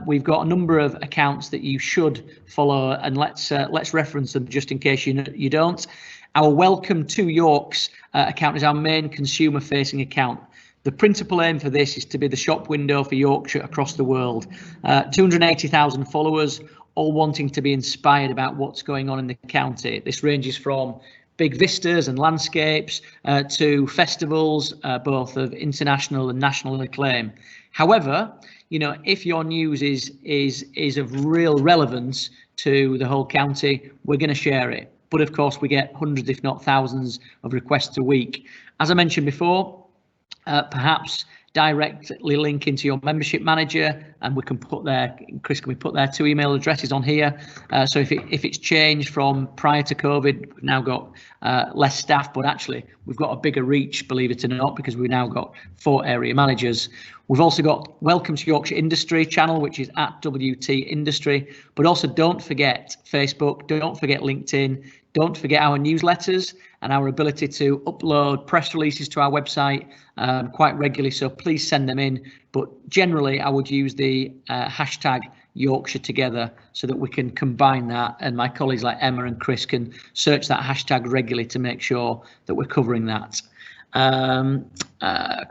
S1: We've got a number of accounts that you should follow, and let's reference them just in case you don't. Our Welcome to Yorks account is our main consumer facing account. The principal aim for this is to be the shop window for Yorkshire across the world. 280,000 followers, all wanting to be inspired about what's going on in the county. This ranges from big vistas and landscapes to festivals, both of international and national acclaim. However, you know, if your news is of real relevance to the whole county, we're going to share it. But of course, we get hundreds, if not thousands, of requests a week. As I mentioned before, perhaps directly link into your membership manager, and we can put their, Chris, can we put their 2 email addresses on here? So if it's changed from prior to COVID, we've now got less staff, but actually we've got a bigger reach, believe it or not, because we've now got 4 area managers. We've also got Welcome to Yorkshire Industry channel, which is at WT Industry, but also don't forget Facebook, don't forget LinkedIn, don't forget our newsletters and our ability to upload press releases to our website quite regularly. So please send them in. But generally, I would use the hashtag Yorkshire Together so that we can combine that. And my colleagues like Emma and Chris can search that hashtag regularly to make sure that we're covering that.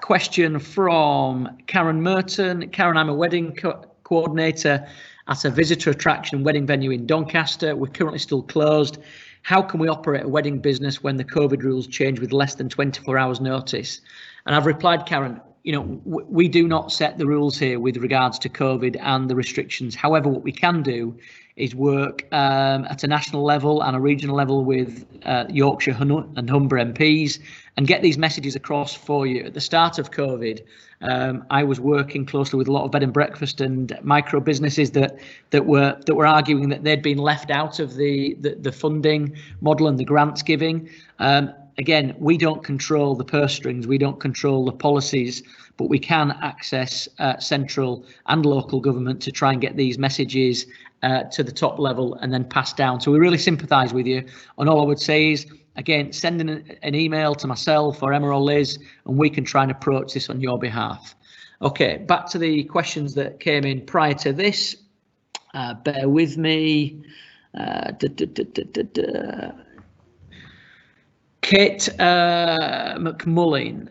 S1: Question from Karen Merton. Karen, I'm a wedding coordinator at a visitor attraction wedding venue in Doncaster. We're currently still closed. How can we operate a wedding business when the COVID rules change with less than 24 hours notice? And I've replied, Karen, you know, we do not set the rules here with regards to COVID and the restrictions. However, what we can do is work at a national level and a regional level with Yorkshire and Humber MPs and get these messages across for you. At the start of COVID, I was working closely with a lot of bed and breakfast and micro businesses that were arguing that they'd been left out of the funding model and the grants giving. Again, we don't control the purse strings, we don't control the policies, but we can access central and local government to try and get these messages to the top level and then pass down. So we really sympathise with you. And all I would say is, again, send an email to myself or Emma or Liz, and we can try and approach this on your behalf. Okay, back to the questions that came in prior to this. Bear with me. Kate McMullen,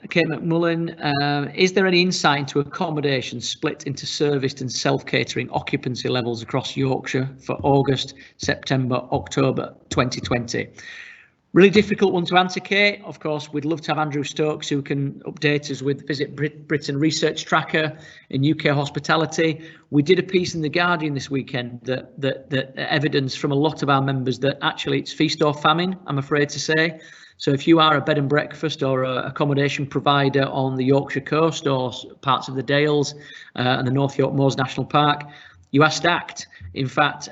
S1: is there any insight into accommodation split into serviced and self-catering occupancy levels across Yorkshire for August, September, October 2020? Really difficult one to answer, Kate. Of course, we'd love to have Andrew Stokes, who can update us with Visit Britain Research Tracker in UK hospitality. We did a piece in The Guardian this weekend that evidence from a lot of our members that actually it's feast or famine, I'm afraid to say. So if you are a bed and breakfast or a accommodation provider on the Yorkshire coast or parts of the Dales and the North York Moors National Park, you are stacked. In fact,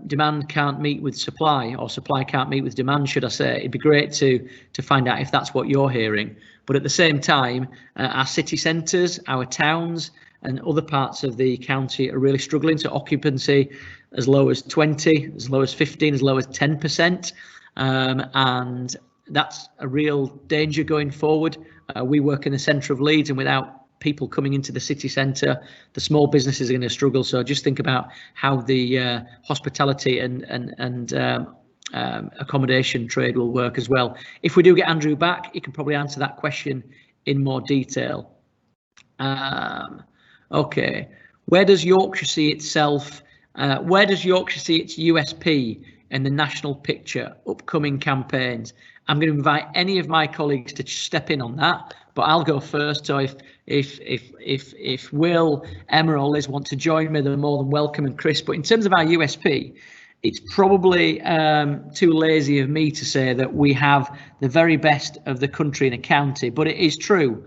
S1: demand can't meet with supply, or supply can't meet with demand, should I say. It'd be great to find out if that's what you're hearing. But at the same time, our city centres, our towns and other parts of the county are really struggling. So occupancy as low as 20, as low as 15, as low as 10%. and that's a real danger going forward. We work in the centre of Leeds, and without people coming into the city centre, the small businesses are going to struggle. So just think about how the hospitality and accommodation trade will work as well. If we do get Andrew back, he can probably answer that question in more detail. Okay, where does Yorkshire see itself? Where does Yorkshire see its USP in the national picture, upcoming campaigns? I'm going to invite any of my colleagues to step in on that, but I'll go first. So if Will, Emma or Liz want to join me, they're more than welcome, and Chris. But in terms of our USP, it's probably too lazy of me to say that we have the very best of the country in a county, but it is true.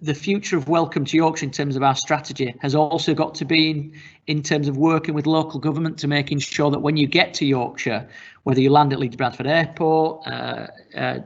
S1: The future of Welcome to Yorkshire in terms of our strategy has also got to be in terms of working with local government to making sure that when you get to Yorkshire, whether you land at Leeds Bradford Airport,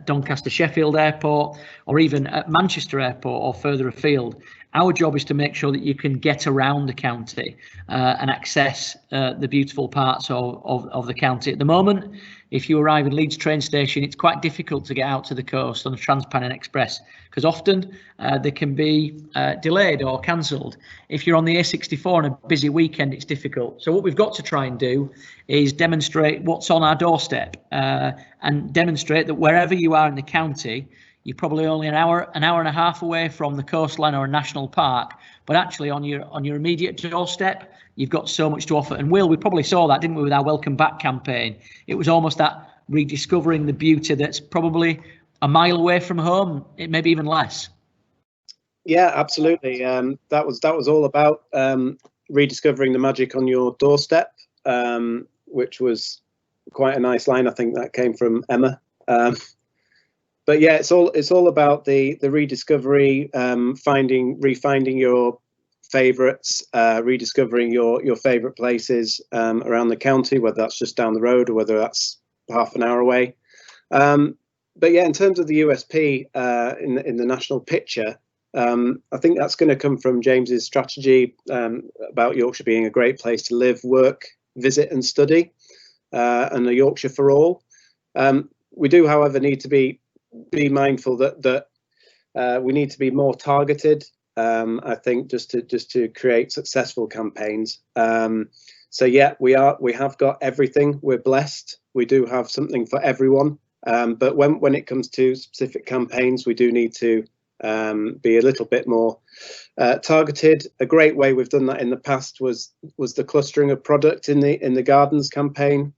S1: Doncaster Sheffield Airport, or even at Manchester Airport or further afield, our job is to make sure that you can get around the county and access the beautiful parts of the county. At the moment, if you arrive at Leeds train station, it's quite difficult to get out to the coast on the Trans-Pennine Express because often they can be delayed or cancelled. If you're on the A64 on a busy weekend, it's difficult. So what we've got to try and do is demonstrate what's on our doorstep and demonstrate that wherever you are in the county, you're probably only an hour and a half away from the coastline or a national park, but actually on your immediate doorstep, you've got so much to offer. And Will, we probably saw that, didn't we, with our Welcome Back campaign? It was almost that rediscovering the beauty that's probably a mile away from home, it maybe even less.
S3: Yeah, absolutely. That was all about rediscovering the magic on your doorstep, which was quite a nice line. I think that came from Emma. But yeah, it's all about the rediscovery, refinding your favourites, rediscovering your favourite places around the county, whether that's just down the road or whether that's half an hour away. But yeah, in terms of the USP in the national picture, I think that's going to come from James's strategy about Yorkshire being a great place to live, work, visit and study, and a Yorkshire for all. We do, however, need to be mindful that we need to be more targeted. I think just to create successful campaigns. So yeah, we have got everything. We're blessed. We do have something for everyone. But when it comes to specific campaigns, we do need to be a little bit more targeted. A great way we've done that in the past was the clustering of product in the gardens campaign.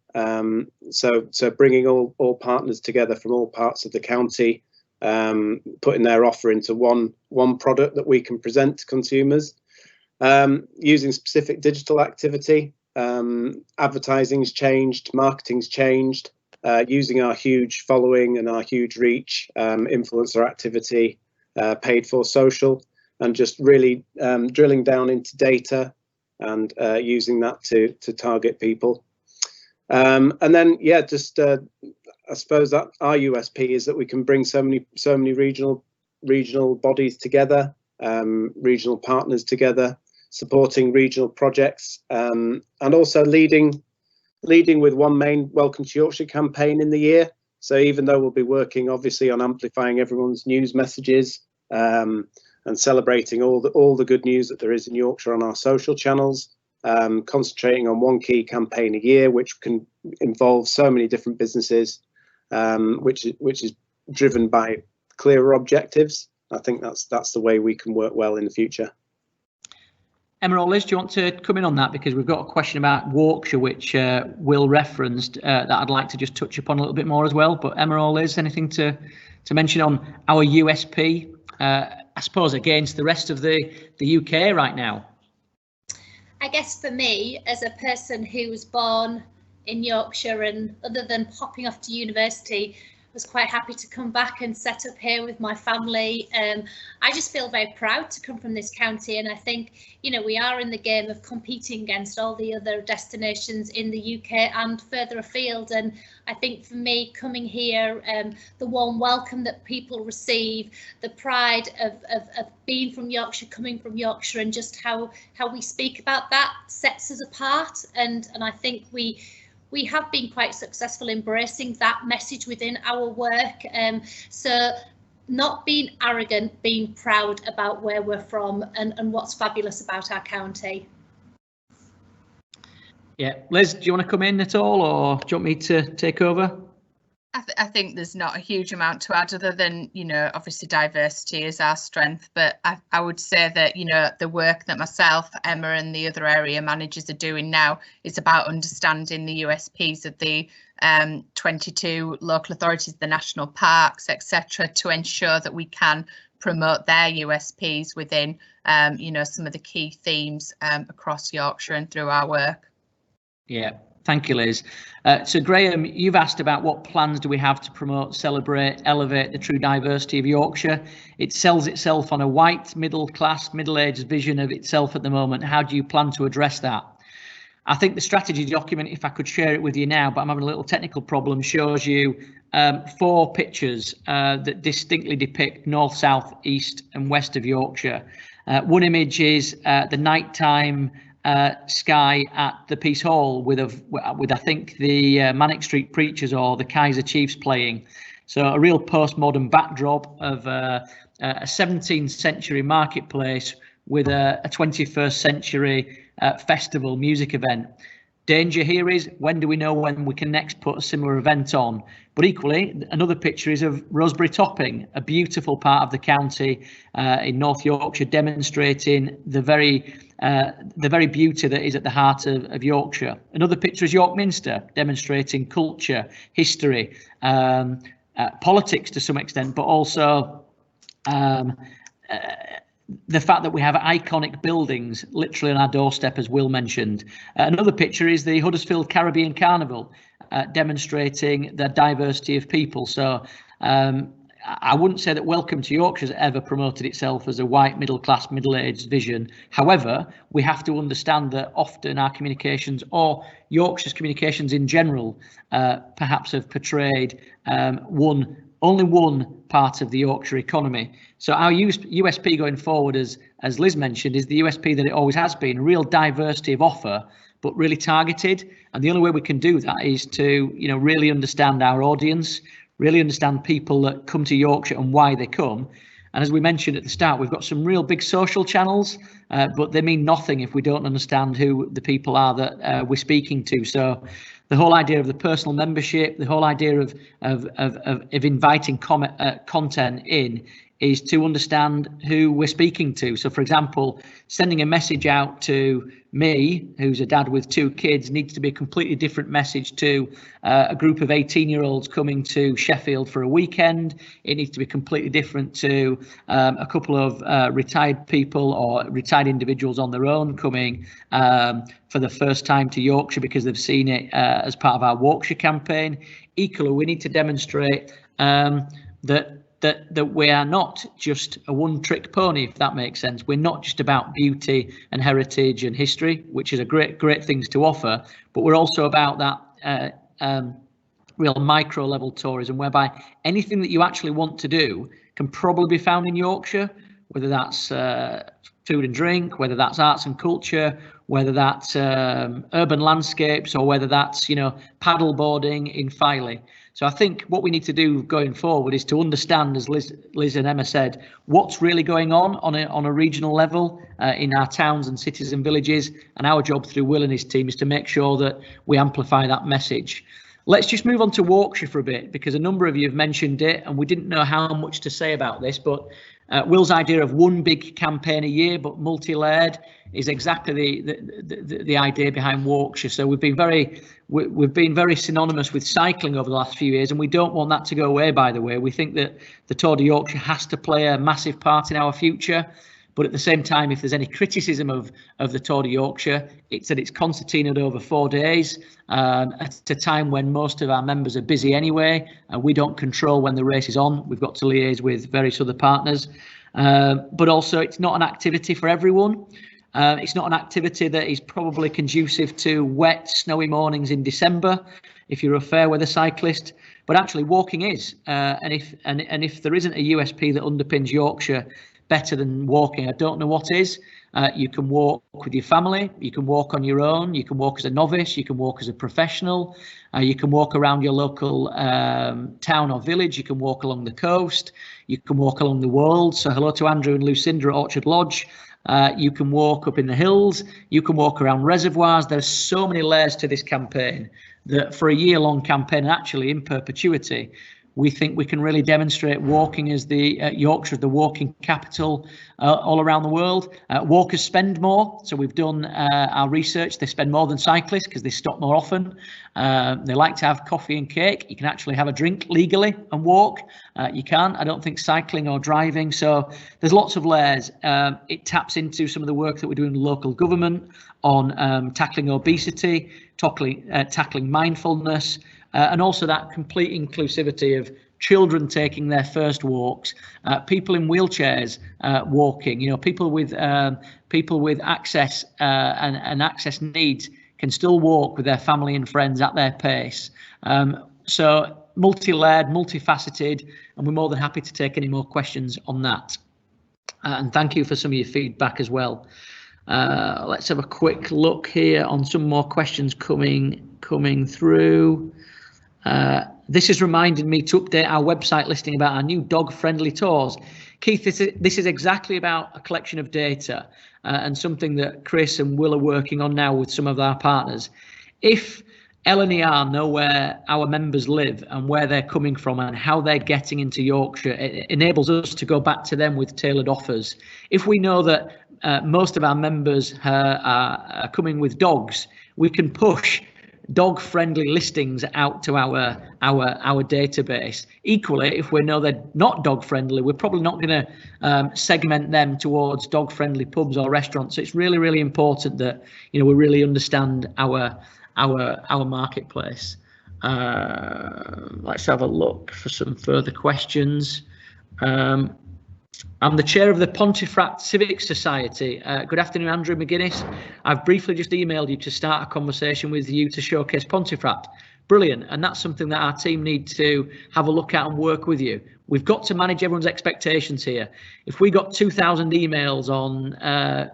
S3: So bringing all partners together from all parts of the county, putting their offer into one product that we can present to consumers, using specific digital activity. Advertising's changed, marketing's changed, using our huge following and our huge reach, influencer activity, paid for social, and just really drilling down into data and using that to target people. And then yeah, just I suppose that our USP is that we can bring so many regional bodies together, regional partners together, supporting regional projects, and also leading with one main Welcome to Yorkshire campaign in the year. So even though we'll be working obviously on amplifying everyone's news messages and celebrating all the good news that there is in Yorkshire on our social channels, concentrating on one key campaign a year, which can involve so many different businesses, which is driven by clearer objectives. I think that's the way we can work well in the future.
S1: Emma or Liz, do you want to come in on that? Because we've got a question about Yorkshire, which Will referenced, that I'd like to just touch upon a little bit more as well. But Emma or Liz, anything to mention on our USP, I suppose, against the rest of the UK right now?
S5: I guess for me, as a person who was born in Yorkshire and other than popping off to university, was quite happy to come back and set up here with my family. I just feel very proud to come from this county, and I think, you know, we are in the game of competing against all the other destinations in the UK and further afield. And I think for me, coming here, the warm welcome that people receive, the pride of being from Yorkshire, coming from Yorkshire, and just how we speak about that sets us apart. And I think we we have been quite successful embracing that message within our work. So not being arrogant, being proud about where we're from and what's fabulous about our county.
S1: Yeah, Liz, do you want to come in at all, or do you want me to take over?
S6: I think there's not a huge amount to add other than, you know, obviously diversity is our strength, but I would say that, you know, the work that myself, Emma and the other area managers are doing now is about understanding the USPs of the 22 local authorities, the national parks, etc., to ensure that we can promote their USPs within, you know, some of the key themes across Yorkshire and through our work.
S1: Yeah. Thank you, Liz. So Graham, you've asked about what plans do we have to promote, celebrate, elevate the true diversity of Yorkshire. It sells itself on a white, middle-class, middle-aged vision of itself at the moment. How do you plan to address that? I think the strategy document, if I could share it with you now, but I'm having a little technical problem, shows you 4 pictures that distinctly depict north, south, east and west of Yorkshire. One image is the nighttime sky at the Peace Hall with I think the Manic Street Preachers or the Kaiser Chiefs playing. So a real postmodern backdrop of a 17th century marketplace with a 21st century festival music event. Danger here is, when do we know when we can next put a similar event on? But equally, another picture is of Rosebery Topping, a beautiful part of the county in North Yorkshire, demonstrating the very beauty that is at the heart of Yorkshire. Another picture is York Minster, demonstrating culture, history, politics to some extent, but also the fact that we have iconic buildings literally on our doorstep, as Will mentioned. Another picture is the Huddersfield Caribbean Carnival, demonstrating the diversity of people. So I wouldn't say that Welcome to Yorkshire has ever promoted itself as a white, middle-class, middle-aged vision. Onhowever, we have to understand that often our communications, or Yorkshire's communications in general, perhaps have portrayed only one part of the Yorkshire economy. So our USP going forward, as Liz mentioned, is the USP that it always has been, a real diversity of offer, but really targeted. And the only way we can do that is to, you know, really understand our audience, really understand people that come to Yorkshire and why they come. And as we mentioned at the start, we've got some real big social channels, but they mean nothing if we don't understand who the people are that we're speaking to. So the whole idea of the personal membership, the whole idea of inviting content in is to understand who we're speaking to. So, for example, sending a message out to me, who's a dad with 2 kids, needs to be a completely different message to a group of 18-year-olds coming to Sheffield for a weekend. It needs to be completely different to a couple of retired people or retired individuals on their own coming for the first time to Yorkshire because they've seen it as part of our Yorkshire campaign. Equally, we need to demonstrate that we are not just a one-trick pony, if that makes sense. We're not just about beauty and heritage and history, which is a great things to offer, but we're also about that real micro level tourism, whereby anything that you actually want to do can probably be found in Yorkshire, whether that's food and drink, whether that's arts and culture, whether that's urban landscapes, or whether that's, you know, paddle boarding in Filey. So I think what we need to do going forward is to understand, as Liz and Emma said, what's really going on a regional level in our towns and cities and villages. And our job through Will and his team is to make sure that we amplify that message. Let's just move on to Yorkshire for a bit, because a number of you have mentioned it and we didn't know how much to say about this, but Will's idea of one big campaign a year but multi-layered is exactly the idea behind Yorkshire. So we've been very synonymous with cycling over the last few years, and we don't want that to go away, by the way. We think that the Tour de Yorkshire has to play a massive part in our future. But at the same time, if there's any criticism of the Tour de Yorkshire, it's that it's concertinaed over 4 days at a time when most of our members are busy anyway, and we don't control when the race is on. We've got to liaise with various other partners. But also, it's not an activity for everyone. It's not an activity that is probably conducive to wet, snowy mornings in December if you're a fair weather cyclist. But actually, walking is. And if there isn't a USP that underpins Yorkshire better than walking, I don't know what is. You can walk with your family, you can walk on your own, you can walk as a novice, you can walk as a professional, you can walk around your local town or village, you can walk along the coast, you can walk along the world. So hello to Andrew and Lucinda at Orchard Lodge. You can walk up in the hills, you can walk around reservoirs. There's so many layers to this campaign that for a year-long campaign, actually in perpetuity, we think we can really demonstrate walking as the Yorkshire, the walking capital all around the world. Walkers spend more, so we've done our research. They spend more than cyclists because they stop more often. They like to have coffee and cake. You can actually have a drink legally and walk. You can't, I don't think, cycling or driving. So there's lots of layers. It taps into some of the work that we're doing in local government on tackling obesity, tackling mindfulness, and also that complete inclusivity of children taking their first walks, people in wheelchairs walking. You know, people with access and access needs can still walk with their family and friends at their pace. So multi-layered, multifaceted, and we're more than happy to take any more questions on that. And thank you for some of your feedback as well. Let's have a quick look here on some more questions coming through. This has reminded me to update our website listing about our new dog-friendly tours. Keith, this is exactly about a collection of data and something that Chris and Will are working on now with some of our partners. If LNER know where our members live and where they're coming from and how they're getting into Yorkshire, it enables us to go back to them with tailored offers. If we know that most of our members are coming with dogs, we can push dog-friendly listings out to our database. Equally, if we know they're not dog-friendly, we're probably not going to segment them towards dog-friendly pubs or restaurants. So it's really, really important that, you know, we really understand our marketplace. Let's have a look for some further questions. I'm the chair of the Pontefract Civic Society. Good afternoon, Andrew McGuinness. I've briefly just emailed you to start a conversation with you to showcase Pontefract. Brilliant, and that's something that our team need to have a look at and work with you. We've got to manage everyone's expectations here. If we got 2,000 emails on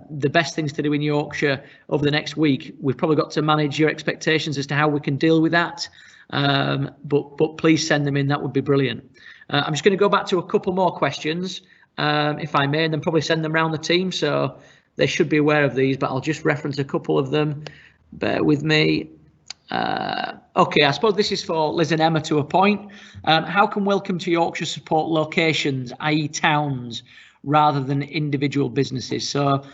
S1: the best things to do in Yorkshire over the next week, we've probably got to manage your expectations as to how we can deal with that. But please send them in, that would be brilliant. I'm just going to go back to a couple more questions, if I may, and then probably send them around the team, so they should be aware of these, but I'll just reference a couple of them. Bear with me. Okay, I suppose this is for Liz and Emma to a point. How can Welcome to Yorkshire support locations, i.e. towns, rather than individual businesses? So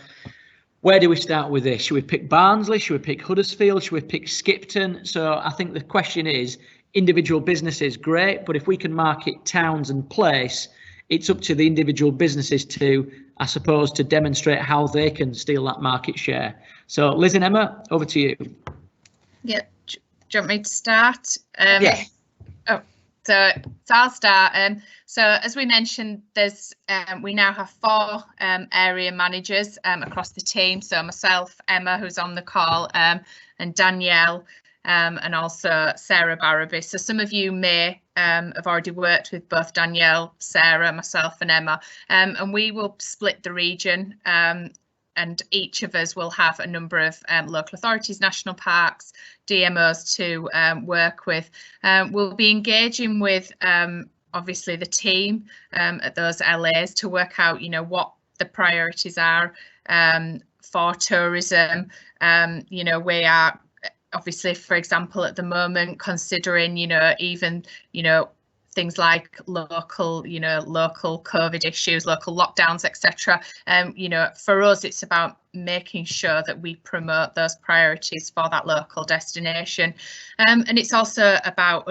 S1: where do we start with this? Should we pick Barnsley? Should we pick Huddersfield? Should we pick Skipton? So I think the question is, individual businesses, great, but if we can market towns and place, it's up to the individual businesses to, I suppose, to demonstrate how they can steal that market share. So Liz and Emma, over to you.
S6: Yeah, do you want me to start?
S1: Yeah.
S6: Oh, so I'll start. So as we mentioned, there's we now have 4 area managers across the team. So myself, Emma, who's on the call, and Danielle, and also Sarah Barraby. So some of you may have already worked with both Danielle, Sarah, myself and Emma, and we will split the region, and each of us will have a number of local authorities, national parks, DMOs to work with. We'll be engaging with obviously the team at those LAs to work out, you know, what the priorities are for tourism. You know, we are obviously, for example, at the moment considering, you know, even, you know, things like local COVID issues, local lockdowns, etc. You know, for us, it's about making sure that we promote those priorities for that local destination. And it's also about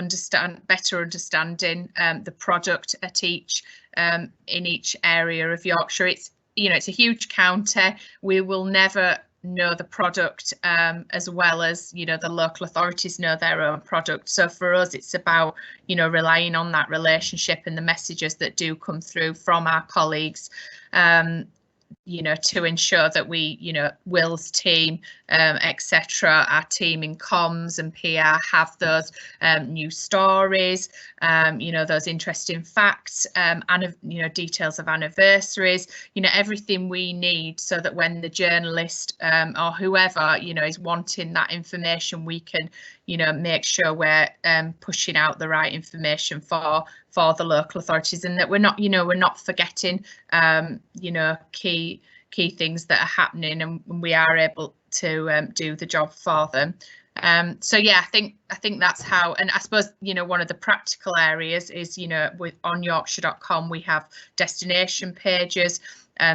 S6: better understanding the product at each in each area of Yorkshire. It's, you know, it's a huge county. We will never know the product as well as, you know, the local authorities know their own product. So for us, it's about, you know, relying on that relationship and the messages that do come through from our colleagues to ensure that we, Will's team, etc., our team in comms and PR have those new stories, those interesting facts, and details of anniversaries, everything we need so that when the journalist or whoever, is wanting that information, we can, make sure we're pushing out the right information for the local authorities, and that we're not forgetting, key things that are happening, and we are able to do the job for them. So yeah, I think that's how, and I suppose, one of the practical areas is, on Yorkshire.com we have destination pages.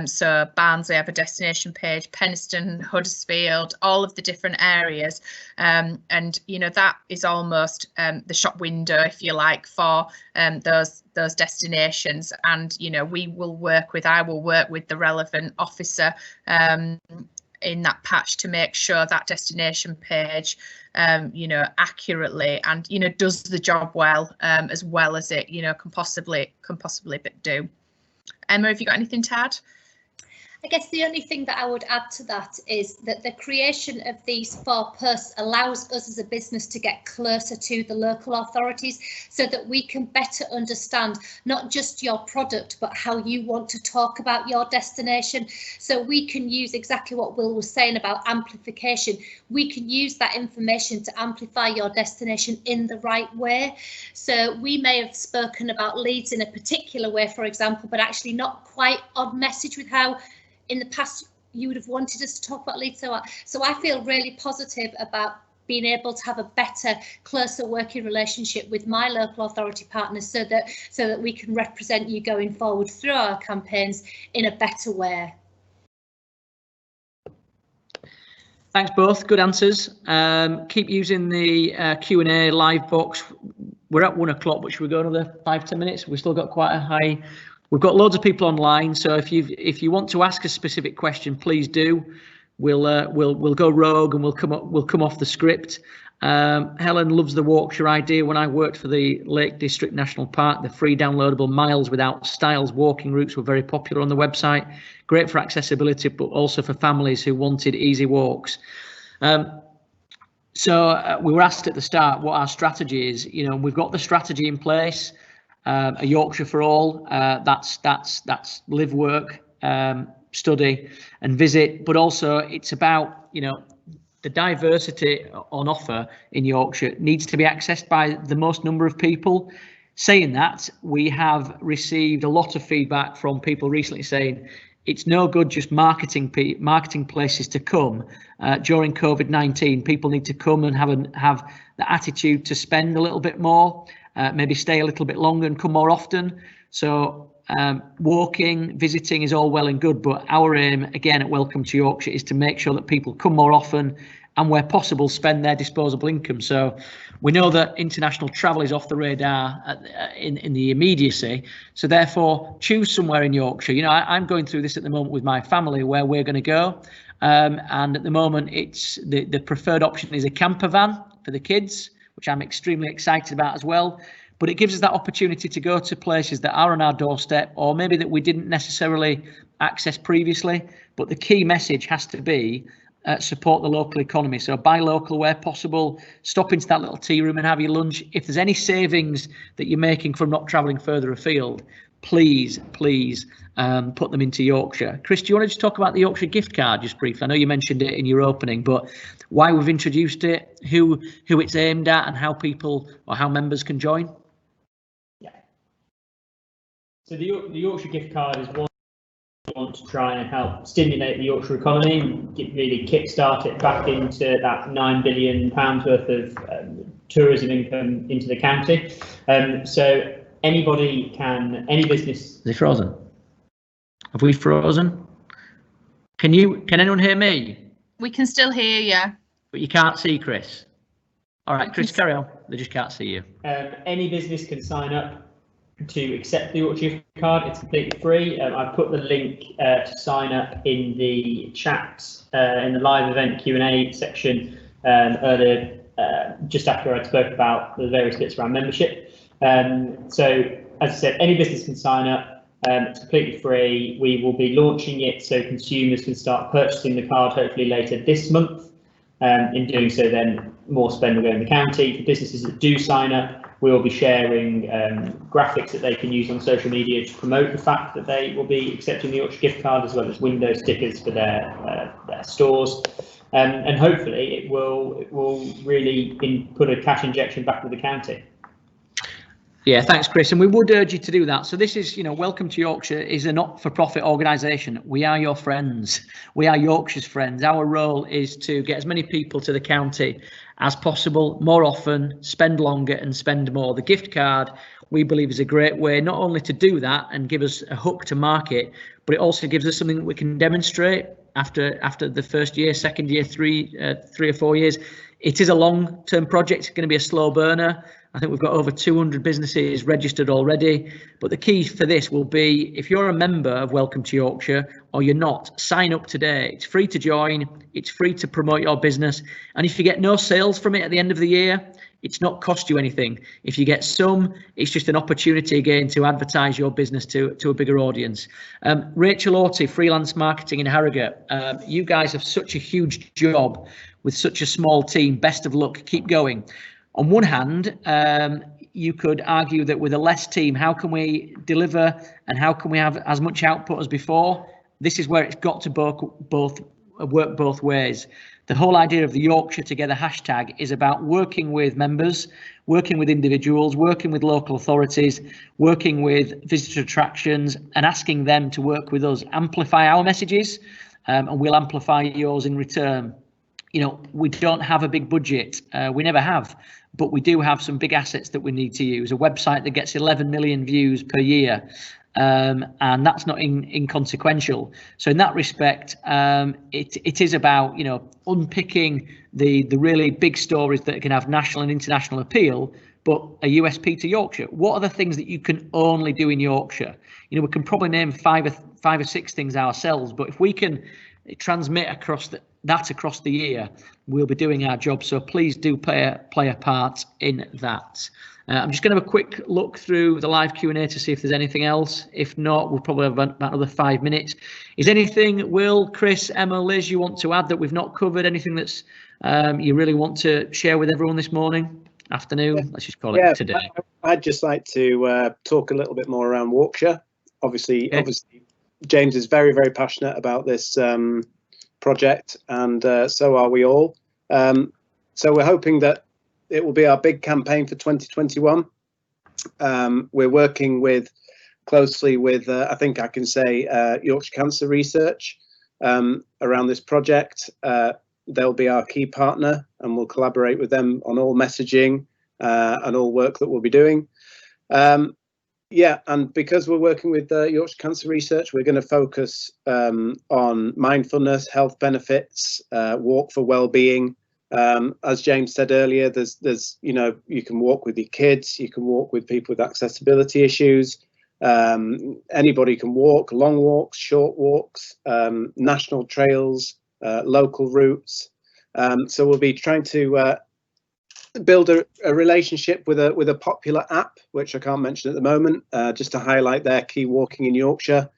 S6: So Barnsley have a destination page, Penistone, Huddersfield, all of the different areas, and that is almost the shop window, if you like, for those destinations. And I will work with the relevant officer in that patch to make sure that destination page accurately and does the job well, as it can possibly do. Emma, have you got anything to add?
S5: I guess the only thing that I would add to that is that the creation of these 4 posts allows us as a business to get closer to the local authorities so that we can better understand not just your product, but how you want to talk about your destination. So we can use exactly what Will was saying about amplification. We can use that information to amplify your destination in the right way. So we may have spoken about Leeds in a particular way, for example, but actually not quite on message with how in the past you would have wanted us to talk about Leeds. So I feel really positive about being able to have a better, closer working relationship with my local authority partners so that we can represent you going forward through our campaigns in a better way.
S1: Thanks both, good answers. Keep using the Q&A live box. We're at 1 o'clock, but should we go another 5-10 minutes? We've still got quite a high. We've got loads of people online, so if you want to ask a specific question, please do. We'll go rogue and we'll come off the script. Helen loves the Yorkshire idea. When I worked for the Lake District National Park, the free downloadable miles without styles walking routes were very popular on the website. Great for accessibility, but also for families who wanted easy walks. So we were asked at the start what our strategy is. We've got the strategy in place. A Yorkshire for all, that's live, work, study and visit, but also it's about the diversity on offer in Yorkshire needs to be accessed by the most number of people. Saying that, we have received a lot of feedback from people recently saying it's no good just marketing places to come. During COVID-19, people need to come and have the attitude to spend a little bit more. Maybe stay a little bit longer and come more often. So walking, visiting is all well and good, but our aim again at Welcome to Yorkshire is to make sure that people come more often and where possible spend their disposable income. So we know that international travel is off the radar in the immediacy. So therefore choose somewhere in Yorkshire. I'm going through this at the moment with my family where we're going to go. And at the moment it's the preferred option is a camper van for the kids, which I'm extremely excited about as well. But it gives us that opportunity to go to places that are on our doorstep or maybe that we didn't necessarily access previously. But the key message has to be support the local economy. So buy local where possible, stop into that little tea room and have your lunch. If there's any savings that you're making from not travelling further afield, please put them into Yorkshire. Chris, do you want to just talk about the Yorkshire gift card just briefly? I know you mentioned it in your opening, but why we've introduced it, who it's aimed at and how people or how members can join?
S2: Yeah. So the Yorkshire gift card is one we want to try and help stimulate the Yorkshire economy and really kickstart it back into that £9 billion worth of tourism income into the county. So any business.
S1: Is it frozen? Have we frozen? Can anyone hear me?
S6: We can still hear you.
S1: But you can't see Chris. All right, Chris, carry on. They just can't see you.
S2: Any business can sign up to accept the Yorkshire gift card. It's completely free. I've put the link to sign up in the chat in the live event Q&A section earlier, just after I spoke about the various bits around membership. So as I said, any business can sign up. It's completely free. We will be launching it so consumers can start purchasing the card hopefully later this month. In doing so, then more spend will go in the county. For businesses that do sign up, we will be sharing graphics that they can use on social media to promote the fact that they will be accepting the Yorkshire gift card, as well as window stickers for their stores. And hopefully it will really put a cash injection back into the county.
S1: Yeah, thanks, Chris. And we would urge you to do that. So this is, Welcome to Yorkshire is a not-for-profit organisation. We are your friends. We are Yorkshire's friends. Our role is to get as many people to the county as possible, more often, spend longer and spend more. The gift card, we believe, is a great way not only to do that and give us a hook to market, but it also gives us something that we can demonstrate after the first year, second year, 3 or 4 years. It is a long-term project. It's going to be a slow burner. I think we've got over 200 businesses registered already. But the key for this will be, if you're a member of Welcome to Yorkshire or you're not, sign up today. It's free to join. It's free to promote your business. And if you get no sales from it at the end of the year, it's not cost you anything. If you get some, it's just an opportunity again to advertise your business to a bigger audience. Rachel Orty, Freelance Marketing in Harrogate. You guys have such a huge job with such a small team. Best of luck. Keep going. On one hand, you could argue that with a less team, how can we deliver and how can we have as much output as before? This is where it's got to work both ways. The whole idea of the Yorkshire Together hashtag is about working with members, working with individuals, working with local authorities, working with visitor attractions and asking them to work with us, amplify our messages, and we'll amplify yours in return. We don't have a big budget. We never have, but we do have some big assets that we need to use. A website that gets 11 million views per year, and that's not inconsequential. So in that respect, it is about unpicking the really big stories that can have national and international appeal, but a USP to Yorkshire. What are the things that you can only do in Yorkshire? We can probably name five or six things ourselves, but if we can transmit across the year, we'll be doing our job. So please do play a part in that. I'm just going to have a quick look through the live Q&A to see if there's anything else. If not, we'll probably have about another 5 minutes. Is anything, Will, Chris, Emma, Liz, you want to add that we've not covered? Anything that's you really want to share with everyone this morning, afternoon? Let's just call it today.
S3: I'd just like to talk a little bit more around Yorkshire. Obviously, James is very, very passionate about this project, and so are we all. So we're hoping that it will be our big campaign for 2021. We're working closely with, I think I can say, Yorkshire Cancer Research around this project. They'll be our key partner, and we'll collaborate with them on all messaging and all work that we'll be doing. And because we're working with Yorkshire Cancer Research, we're going to focus on mindfulness, health benefits, walk for well-being. As James said earlier, there's you can walk with your kids, you can walk with people with accessibility issues. Anybody can walk, long walks, short walks, national trails, local routes. So we'll be trying to build a relationship with a popular app, which I can't mention at the moment, just to highlight their key walking in Yorkshire,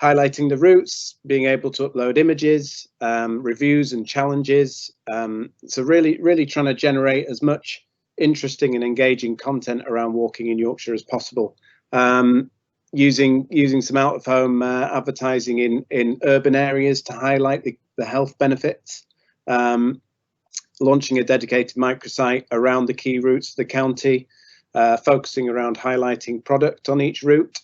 S3: highlighting the routes, being able to upload images, reviews and challenges. So really trying to generate as much interesting and engaging content around walking in Yorkshire as possible. Using some out of home advertising in urban areas to highlight the health benefits. Launching a dedicated microsite around the key routes of the county, focusing around highlighting product on each route.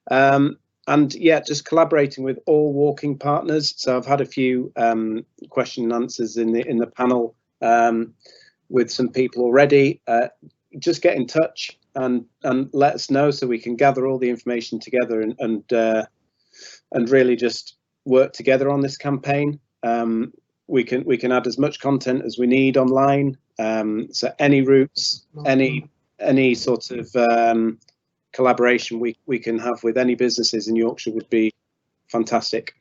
S3: And just collaborating with all walking partners. So I've had a few question and answers in the panel with some people already. Just get in touch and let us know so we can gather all the information together and really just work together on this campaign. We can add as much content as we need online. So any routes, any sort of collaboration we can have with any businesses in Yorkshire would be fantastic.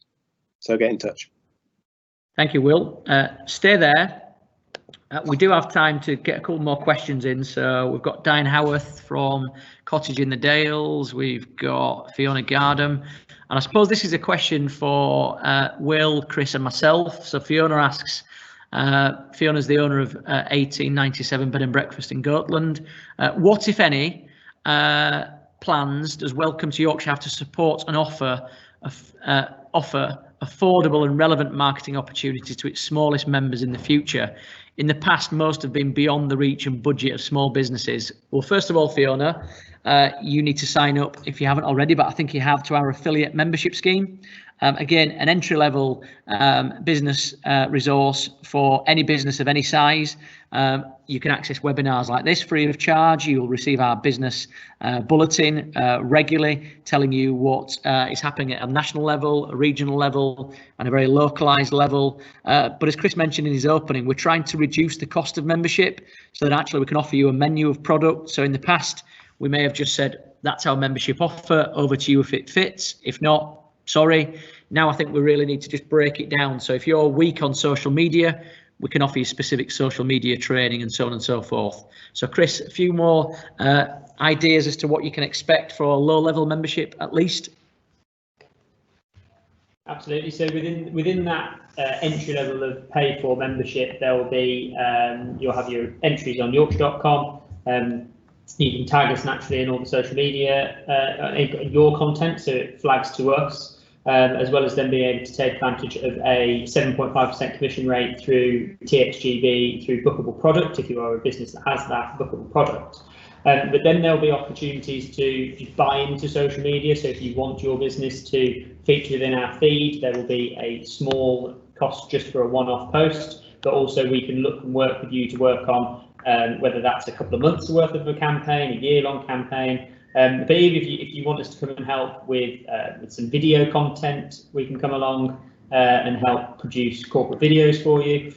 S3: So get in touch.
S1: Thank you, Will. Stay there. We do have time to get a couple more questions in. So we've got Diane Howarth from Cottage in the Dales. We've got Fiona Gardam. And I suppose this is a question for Will, Chris and myself. So Fiona asks, Fiona's the owner of 1897 Bed and Breakfast in Goatland. What, if any, plans does Welcome to Yorkshire have to support and offer affordable and relevant marketing opportunities to its smallest members in the future? In the past, most have been beyond the reach and budget of small businesses. Well, first of all, Fiona, you need to sign up if you haven't already, but I think you have, to our affiliate membership scheme. Again, an entry-level business resource for any business of any size. You can access webinars like this free of charge. You'll receive our business bulletin regularly, telling you what is happening at a national level, a regional level, and a very localized level. But as Chris mentioned in his opening, we're trying to reduce the cost of membership so that actually we can offer you a menu of products. So in the past, we may have just said, that's our membership offer, over to you if it fits. If not, sorry. Now I think we really need to just break it down. So if you're weak on social media, we can offer you specific social media training and so on and so forth. So Chris, a few more ideas as to what you can expect for a low-level membership at least?
S2: Absolutely. So within that entry level of paid for membership, there will be you'll have your entries on Yorkshire.com. You can tag us naturally in all the social media, your content, so it flags to us, as well as then being able to take advantage of a 7.5% commission rate through TXGB through bookable product, if you are a business that has that bookable product. But then there'll be opportunities to buy into social media. So if you want your business to feature within our feed, there will be a small cost just for a one-off post, but also we can look and work with you to work on whether that's a couple of months worth of a campaign, a year-long campaign. But even if you want us to come and help with some video content, we can come along and help produce corporate videos for you.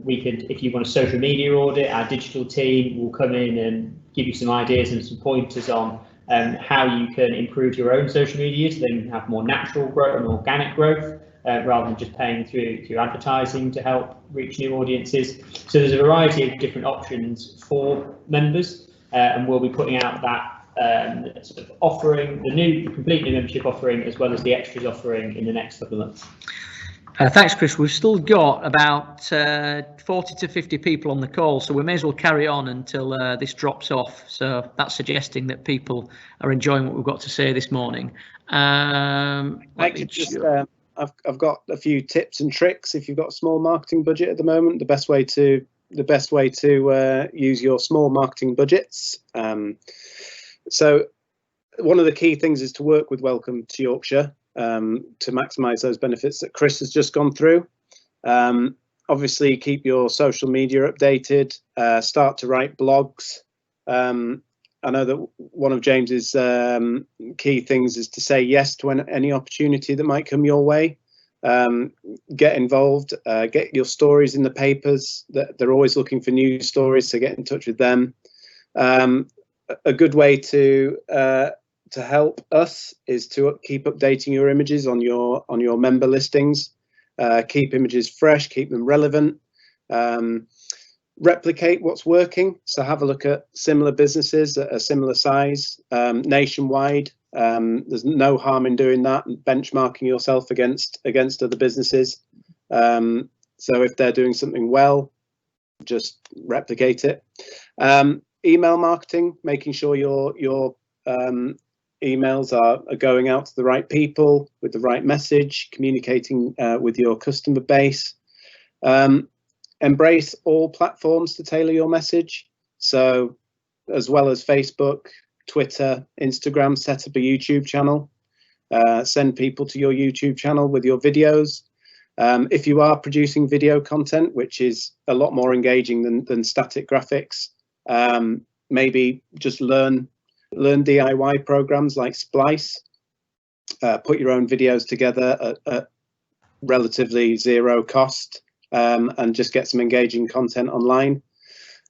S2: We could, if you want a social media audit, our digital team will come in and give you some ideas and some pointers on how you can improve your own social media so then you have more natural growth and organic growth. Rather than just paying through advertising to help reach new audiences. So there's a variety of different options for members, and we'll be putting out that sort of offering, the complete new membership offering, as well as the extras offering in the next couple of months.
S1: Thanks, Chris. We've still got about 40 to 50 people on the call, so we may as well carry on until this drops off. So that's suggesting that people are enjoying what we've got to say this morning.
S3: I've got a few tips and tricks if you've got a small marketing budget at the moment. The best way to use your small marketing budgets. So one of the key things is to work with Welcome to Yorkshire to maximise those benefits that Chris has just gone through. Obviously, keep your social media updated. Start to write blogs. I know that one of James's key things is to say yes to any opportunity that might come your way. Get involved, get your stories in the papers. They're always looking for news stories, so get in touch with them. A good way to help us is to keep updating your images on your member listings. Keep images fresh, keep them relevant. Replicate what's working, so have a look at similar businesses at a similar size nationwide. There's no harm in doing that and benchmarking yourself against other businesses. So if they're doing something well, just replicate it. Email marketing, making sure your emails are going out to the right people with the right message, communicating with your customer base. Embrace all platforms to tailor your message. So as well as Facebook, Twitter, Instagram, set up a YouTube channel. Send people to your YouTube channel with your videos. If you are producing video content, which is a lot more engaging than static graphics, maybe just learn DIY programs like Splice. Put your own videos together at relatively zero cost. And just get some engaging content online.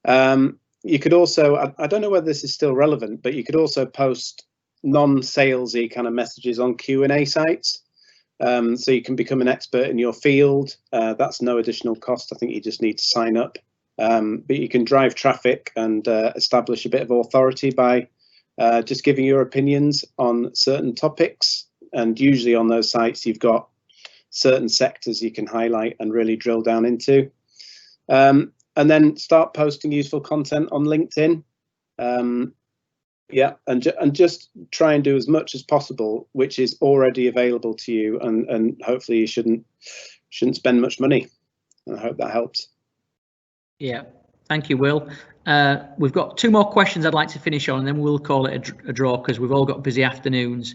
S3: You could also, I don't know whether this is still relevant, but you could also post non-salesy kind of messages on Q&A sites. So you can become an expert in your field. That's no additional cost. I think you just need to sign up but you can drive traffic and establish a bit of authority by just giving your opinions on certain topics. And usually on those sites, you've got certain sectors you can highlight and really drill down into. And then start posting useful content on LinkedIn. Yeah, and just try and do as much as possible, which is already available to you, and hopefully you shouldn't spend much money. I hope that helps. Yeah,
S1: thank you, Will. We've got 2 more questions I'd like to finish on, and then we'll call it a draw because we've all got busy afternoons.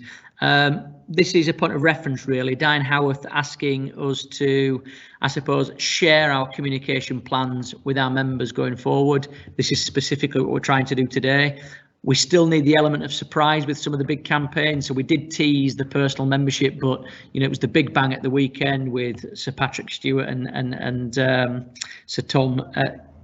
S1: This is a point of reference, really. Diane Howarth asking us to, I suppose, share our communication plans with our members going forward. This is specifically what we're trying to do today. We still need the element of surprise with some of the big campaigns. So we did tease the personal membership, but it was the big bang at the weekend with Sir Patrick Stewart and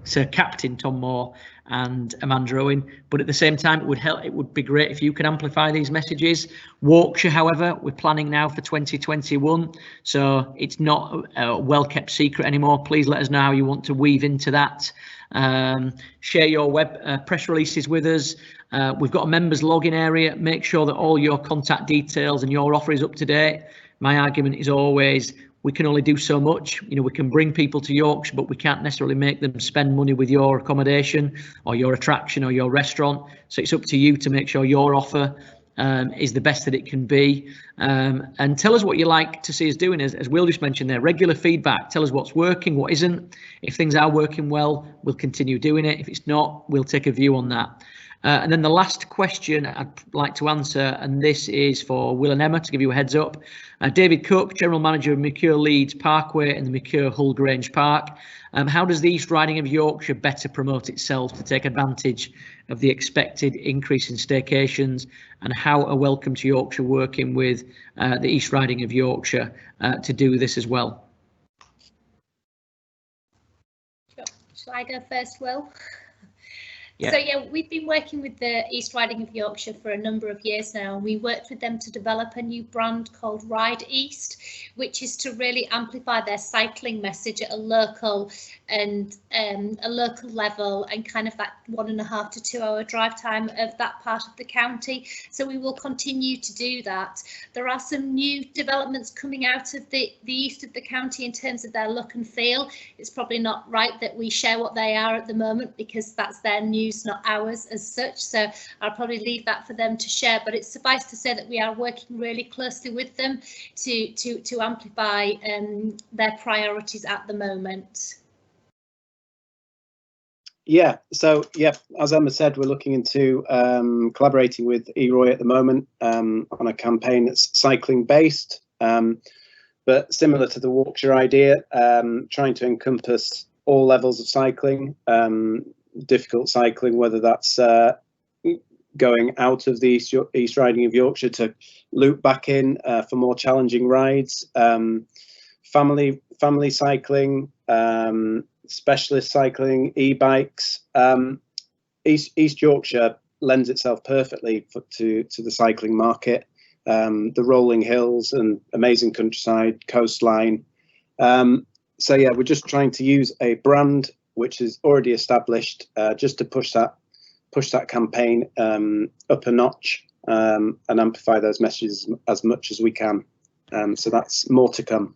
S1: Sir Captain Tom Moore and Amanda Owen. But at the same time, it would be great if you can amplify these messages. Warwickshire, however, we're planning now for 2021, so it's not a well-kept secret anymore. Please let us know how you want to weave into that. Share your web press releases with us. We've got a members login area. Make sure that all your contact details and your offer is up to date. My argument is always, we can only do so much. We can bring people to Yorkshire, but we can't necessarily make them spend money with your accommodation or your attraction or your restaurant. So it's up to you to make sure your offer is the best that it can be. And tell us what you like to see us doing. As Will just mentioned there, regular feedback. Tell us what's working, what isn't. If things are working well, we'll continue doing it. If it's not, we'll take a view on that. And then the last question I'd like to answer, and this is for Will and Emma, to give you a heads up. David Cook, General Manager of Mercure Leeds Parkway and the Mercure Hull Grange Park. How does the East Riding of Yorkshire better promote itself to take advantage of the expected increase in staycations, and how are Welcome to Yorkshire working with the East Riding of Yorkshire to do this as well?
S5: Shall I go first, Will?
S1: Yeah.
S5: So yeah, we've been working with the East Riding of Yorkshire for a number of years now. We worked with them to develop a new brand called Ride East, which is to really amplify their cycling message at a local level, and kind of that 1.5 to 2 hour drive time of that part of the county. So we will continue to do that. There are some new developments coming out of the east of the county in terms of their look and feel. It's probably not right that we share what they are at the moment, because that's their news, not ours as such. So I'll probably leave that for them to share, but it's suffice to say that we are working really closely with them to amplify their priorities at the moment.
S3: Yeah, so yeah, as Emma said, we're looking into collaborating with eRoy at the moment on a campaign that's cycling based, but similar to the Warwickshire idea, trying to encompass all levels of cycling, difficult cycling, whether that's going out of the East Riding of Yorkshire to loop back in for more challenging rides, family cycling, specialist cycling, e-bikes. East Yorkshire lends itself perfectly to the cycling market. The rolling hills and amazing countryside, coastline. So yeah, we're just trying to use a brand which is already established, just to push that campaign up a notch, and amplify those messages as much as we can. So that's more to come.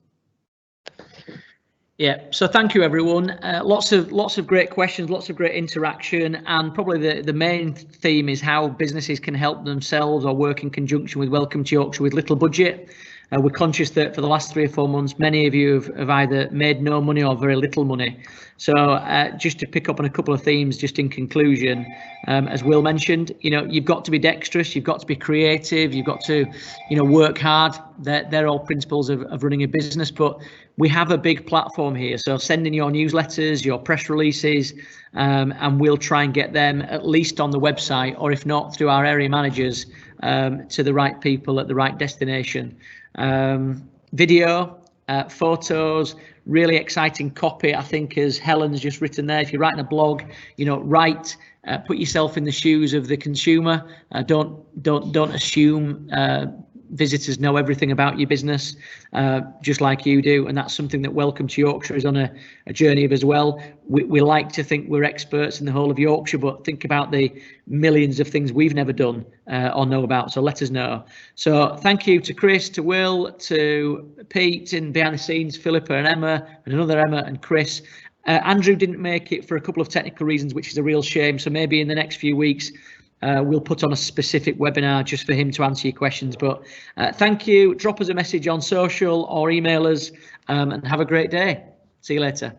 S1: Yeah, so thank you everyone. Lots of great questions, lots of great interaction, and probably the main theme is how businesses can help themselves or work in conjunction with Welcome to Yorkshire with little budget. We're conscious that for the last 3 or 4 months, many of you have either made no money or very little money. So just to pick up on a couple of themes, just in conclusion, as Will mentioned, you've got to be dexterous, you've got to be creative, you've got to, work hard. They're all principles of running a business, but we have a big platform here. So send in your newsletters, your press releases, and we'll try and get them at least on the website, or if not, through our area managers, to the right people at the right destination. Video, photos, really exciting copy. I think, as Helen's just written there, if you're writing a blog, write, put yourself in the shoes of the consumer. Don't assume visitors know everything about your business, just like you do, and that's something that Welcome to Yorkshire is on a journey of as well. We like to think we're experts in the whole of Yorkshire, but think about the millions of things we've never done or know about, so let us know. So thank you to Chris, to Will, to Pete in behind the scenes, Philippa and Emma, and another Emma and Chris. Andrew didn't make it for a couple of technical reasons, which is a real shame, so maybe in the next few weeks we'll put on a specific webinar just for him to answer your questions. But thank you. Drop us a message on social or email us, and have a great day. See you later.